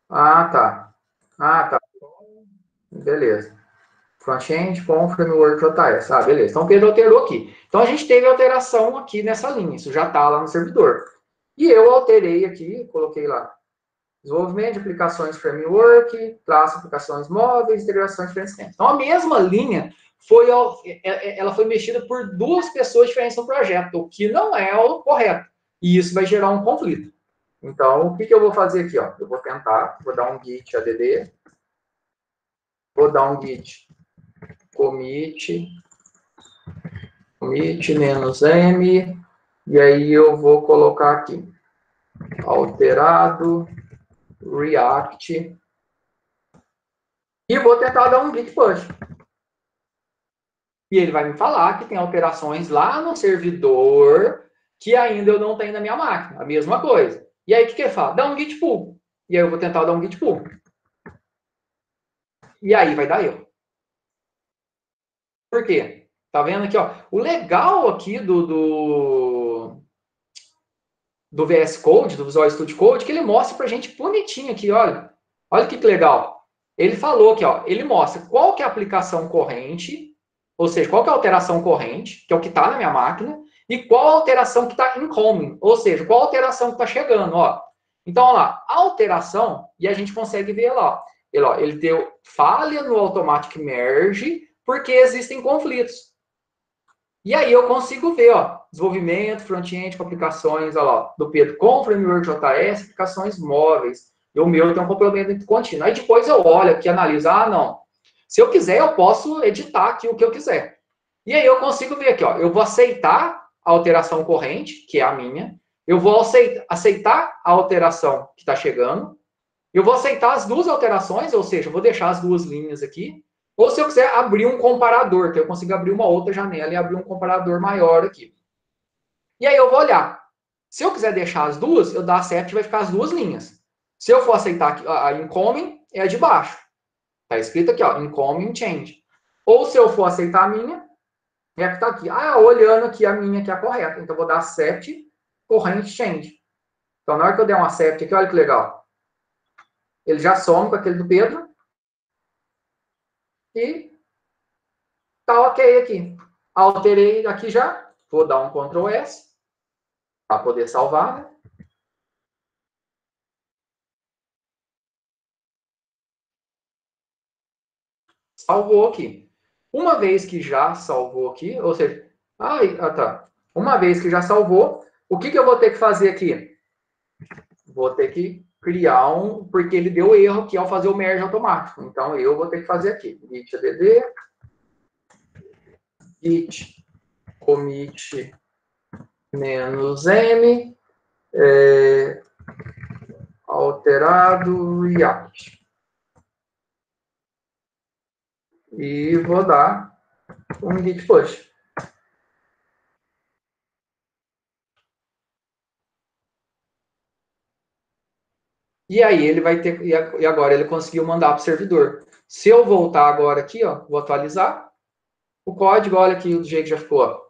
A: Tá. Tá. Beleza. Front-end com framework JS. Beleza. Então, o Pedro alterou aqui. Então, a gente teve alteração aqui nessa linha. Isso já está lá no servidor. E eu alterei aqui, coloquei lá. Desenvolvimento de aplicações framework, traço aplicações móveis, integração de diferentes sistemas. Então, a mesma linha ela foi mexida por duas pessoas diferentes no projeto, o que não é o correto. E isso vai gerar um conflito. Então, o que eu vou fazer aqui? Ó? Eu vou tentar, vou dar um git add, vou dar um git commit -m, e aí eu vou colocar aqui, alterado, React, e vou tentar dar um git push. E ele vai me falar que tem alterações lá no servidor que ainda eu não tenho na minha máquina. A mesma coisa. E aí, o que ele fala? Dá um git pull. E aí eu vou tentar dar um git pull. E aí vai dar erro. Por quê? Tá vendo aqui, ó? O legal aqui do VS Code, do Visual Studio Code, que ele mostra pra gente bonitinho aqui, olha. Olha que legal. Ele falou aqui, ó, ele mostra qual que é a aplicação corrente, ou seja, qual que é a alteração corrente, que é o que está na minha máquina, e qual a alteração que está incoming, ou seja, qual a alteração que está chegando, ó. Então, olha lá, a alteração, e a gente consegue ver lá, ele deu falha no automatic merge, porque existem conflitos. E aí eu consigo ver, ó, desenvolvimento, front-end com aplicações, ó lá, do Pedro, com framework JS, aplicações móveis. E o meu tem um complemento contínuo. Aí depois eu olho aqui, analiso, não. Se eu quiser, eu posso editar aqui o que eu quiser. E aí eu consigo ver aqui, ó, eu vou aceitar a alteração corrente, que é a minha. Eu vou aceitar a alteração que está chegando. Eu vou aceitar as duas alterações, ou seja, eu vou deixar as duas linhas aqui. Ou se eu quiser abrir um comparador, que eu consigo abrir uma outra janela e abrir um comparador maior aqui. E aí eu vou olhar. Se eu quiser deixar as duas, eu dar accept e vai ficar as duas linhas. Se eu for aceitar aqui, a incoming, é a de baixo. Está escrito aqui, ó, incoming change. Ou se eu for aceitar a minha, é a que está aqui. Olhando aqui a minha que é a correta. Então eu vou dar accept, corrente change. Então na hora que eu der um accept aqui, olha que legal. Ele já some com aquele do Pedro. E tá ok aqui. Alterei aqui já. Vou dar um Ctrl S para poder salvar, né? Salvou aqui. Uma vez que já salvou aqui, ou seja, tá. Uma vez que já salvou, o que eu vou ter que fazer aqui? Vou ter que criar porque ele deu erro aqui ao fazer o merge automático. Então eu vou ter que fazer aqui. Git add, git commit -m, alterado React. E vou dar um git push. E aí ele vai ter, e agora ele conseguiu mandar para o servidor. Se eu voltar agora aqui, ó, vou atualizar o código, olha aqui do jeito que já ficou, ó.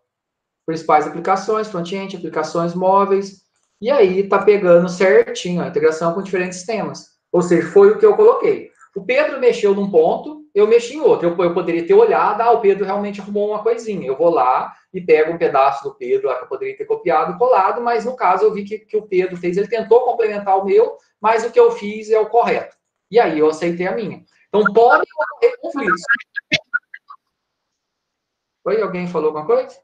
A: Principais aplicações, front-end, aplicações móveis, e aí tá pegando certinho a integração com diferentes sistemas. Ou seja, foi o que eu coloquei. O Pedro mexeu num ponto, eu mexi em outro. Eu poderia ter olhado, o Pedro realmente arrumou uma coisinha. Eu vou lá e pego um pedaço do Pedro lá que eu poderia ter copiado e colado, mas no caso eu vi que o Pedro fez, ele tentou complementar o meu, mas o que eu fiz é o correto. E aí eu aceitei a minha. Então pode ocorrer conflitos. Oi, alguém falou alguma coisa?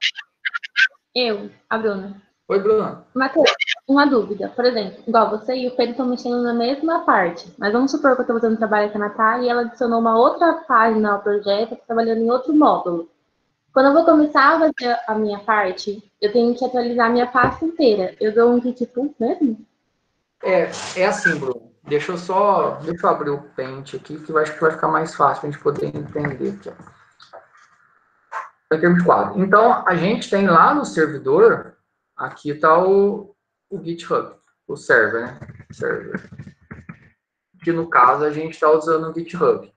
B: Eu, a Bruna.
A: Oi, Bruna.
B: Matheus, uma dúvida. Por exemplo, igual você e o Pedro estão mexendo na mesma parte, mas vamos supor que eu estou fazendo trabalho com a Natália e ela adicionou uma outra página ao projeto, trabalhando em outro módulo. Quando eu vou começar a fazer a minha parte, eu tenho que atualizar a minha pasta inteira. Eu dou um git pull mesmo?
A: É assim, Bruno. Deixa eu abrir o Paint aqui, que eu acho que vai ficar mais fácil para a gente poder entender aqui. Em termos de quadro. Então, a gente tem lá no servidor, aqui está o GitHub, o server, né? Server. Que no caso a gente está usando o GitHub.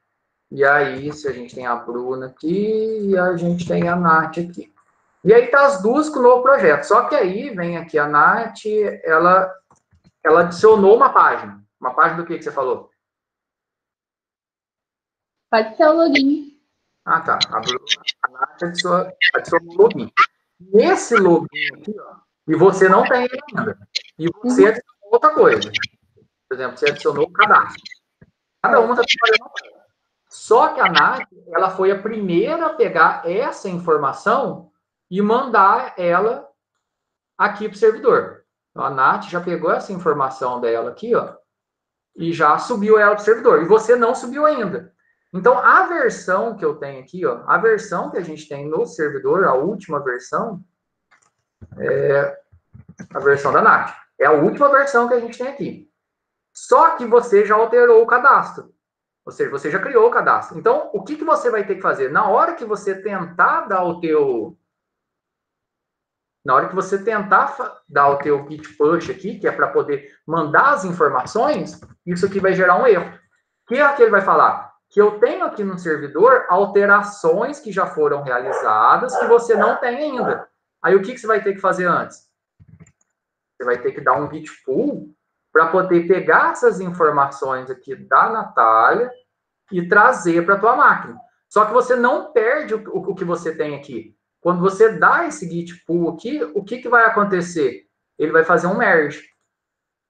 A: E aí, se a gente tem a Bruna aqui e a gente tem a Nath aqui. E aí tá as duas com o novo projeto. Só que aí vem aqui a Nath, ela adicionou uma página. Uma página do que você falou?
B: Pode ser o login.
A: Ah, tá. A Nath adicionou um login. Nesse login aqui, ó, e você não tem ele ainda. E você adicionou outra coisa. Por exemplo, você adicionou o cadastro. Cada uma está trabalhando. Só que a Nath, ela foi a primeira a pegar essa informação e mandar ela aqui para o servidor. Então, a Nath já pegou essa informação dela aqui, ó, e já subiu ela para o servidor. E você não subiu ainda. Então, a versão que eu tenho aqui, ó, a versão que a gente tem no servidor, a última versão, é a versão da Nath. É a última versão que a gente tem aqui. Só que você já alterou o cadastro. Ou seja, você já criou o cadastro. Então, o que você vai ter que fazer? Na hora que você tentar dar o teu git push aqui, que é para poder mandar as informações, isso aqui vai gerar um erro. O que é que ele vai falar? Que eu tenho aqui no servidor alterações que já foram realizadas que você não tem ainda. Aí o que você vai ter que fazer antes? Você vai ter que dar um git pull para poder pegar essas informações aqui da Natália e trazer para a tua máquina. Só que você não perde o que você tem aqui. Quando você dá esse git pull aqui, o que vai acontecer? Ele vai fazer um merge.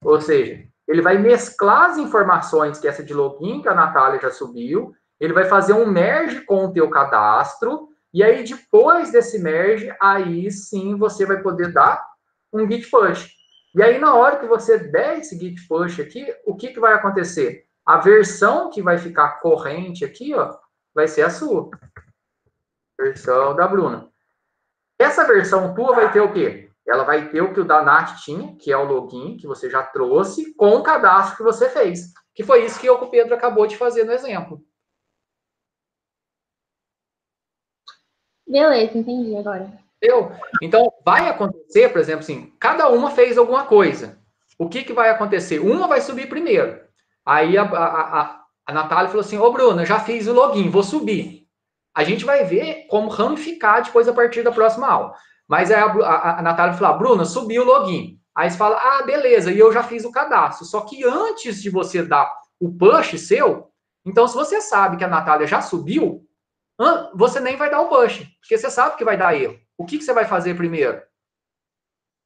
A: Ou seja, ele vai mesclar as informações, que essa de login que a Natália já subiu, ele vai fazer um merge com o teu cadastro, e aí depois desse merge, aí sim você vai poder dar um git push. E aí na hora que você der esse git push aqui, o que vai acontecer? A versão que vai ficar corrente aqui, ó, vai ser a sua. Versão da Bruna. Essa versão tua vai ter o quê? Ela vai ter o que o da Nath tinha, que é o login que você já trouxe, com o cadastro que você fez. Que foi isso que o Pedro acabou de fazer no exemplo.
B: Beleza, entendi agora.
A: Entendeu? Então, vai acontecer, por exemplo, assim, cada uma fez alguma coisa. O que vai acontecer? Uma vai subir primeiro. Aí a Natália falou assim, ô Bruna, já fiz o login, vou subir. A gente vai ver como ramificar depois a partir da próxima aula. Mas aí a Natália falou, Bruna, subiu o login. Aí você fala, ah, beleza, e eu já fiz o cadastro. Só que antes de você dar o push seu, então se você sabe que a Natália já subiu, você nem vai dar o push, porque você sabe que vai dar erro. O que você vai fazer primeiro?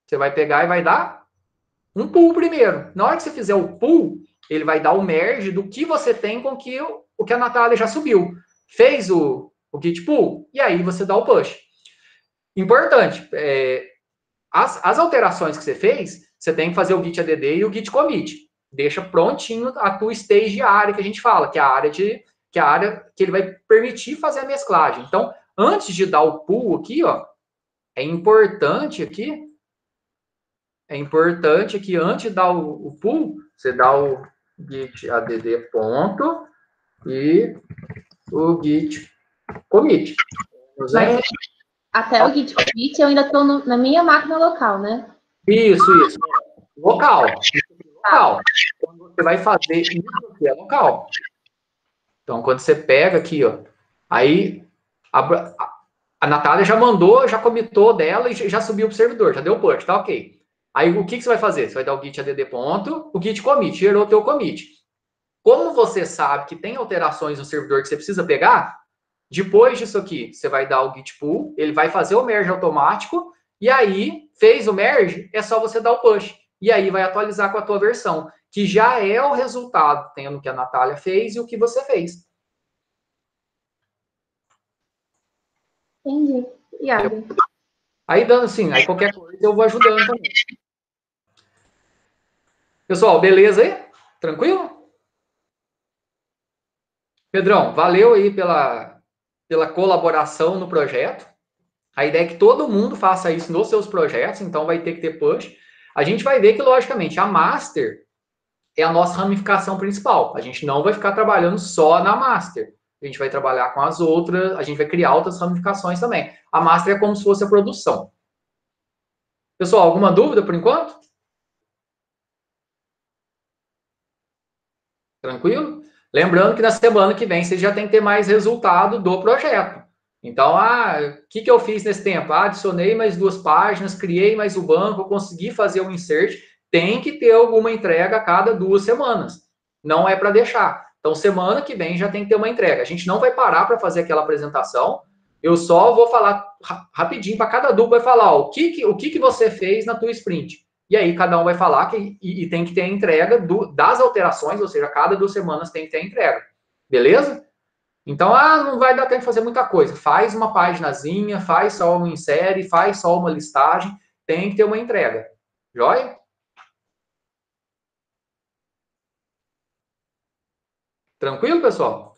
A: Você vai pegar e vai dar um pull primeiro. Na hora que você fizer o pull, ele vai dar o merge do que você tem com o que a Natália já subiu. Fez o git pull, e aí você dá o push. Importante, as alterações que você fez, você tem que fazer o git add e o git commit. Deixa prontinho a tua stage área que a gente fala, que é a área que ele vai permitir fazer a mesclagem. Então, antes de dar o pull aqui, ó, é importante aqui, antes de dar o pull, você dá o git add ponto e o git commit.
B: Mas até o git commit eu ainda estou na minha máquina local, né?
A: Isso. Local. Quando você vai fazer isso aqui, é local. Então, quando você pega aqui, ó, aí a Natália já mandou, já comitou dela e já subiu para o servidor, já deu push, tá ok. Aí o que você vai fazer? Você vai dar o git add ponto, o git commit, gerou o teu commit. Como você sabe que tem alterações no servidor que você precisa pegar, depois disso aqui, você vai dar o git pull, ele vai fazer o merge automático, e aí, fez o merge, é só você dar o push. E aí vai atualizar com a tua versão, que já é o resultado, tendo o que a Natália fez e o que você fez.
B: Entendi. Obrigada.
A: Aí, dando assim, aí qualquer coisa eu vou ajudando também. Pessoal, beleza aí? Tranquilo? Pedrão, valeu aí pela colaboração no projeto. A ideia é que todo mundo faça isso nos seus projetos, então vai ter que ter push. A gente vai ver que, logicamente, a master é a nossa ramificação principal. A gente não vai ficar trabalhando só na master. A gente vai trabalhar com as outras, a gente vai criar outras ramificações também. A master é como se fosse a produção. Pessoal, alguma dúvida por enquanto? Tranquilo? Lembrando que na semana que vem vocês já tem que ter mais resultado do projeto. Então, o que eu fiz nesse tempo? Adicionei mais 2 páginas, criei mais o banco, consegui fazer um insert. Tem que ter alguma entrega a cada 2 semanas. Não é para deixar. Então, semana que vem já tem que ter uma entrega. A gente não vai parar para fazer aquela apresentação. Eu só vou falar rapidinho para cada dupla, vai falar o que você fez na tua sprint. E aí cada um vai falar e tem que ter a entrega das alterações, ou seja, cada 2 semanas tem que ter a entrega. Beleza? Então, não vai dar tempo de fazer muita coisa. Faz uma paginazinha, faz só um insere, faz só uma listagem, tem que ter uma entrega. Joia? Tranquilo, pessoal?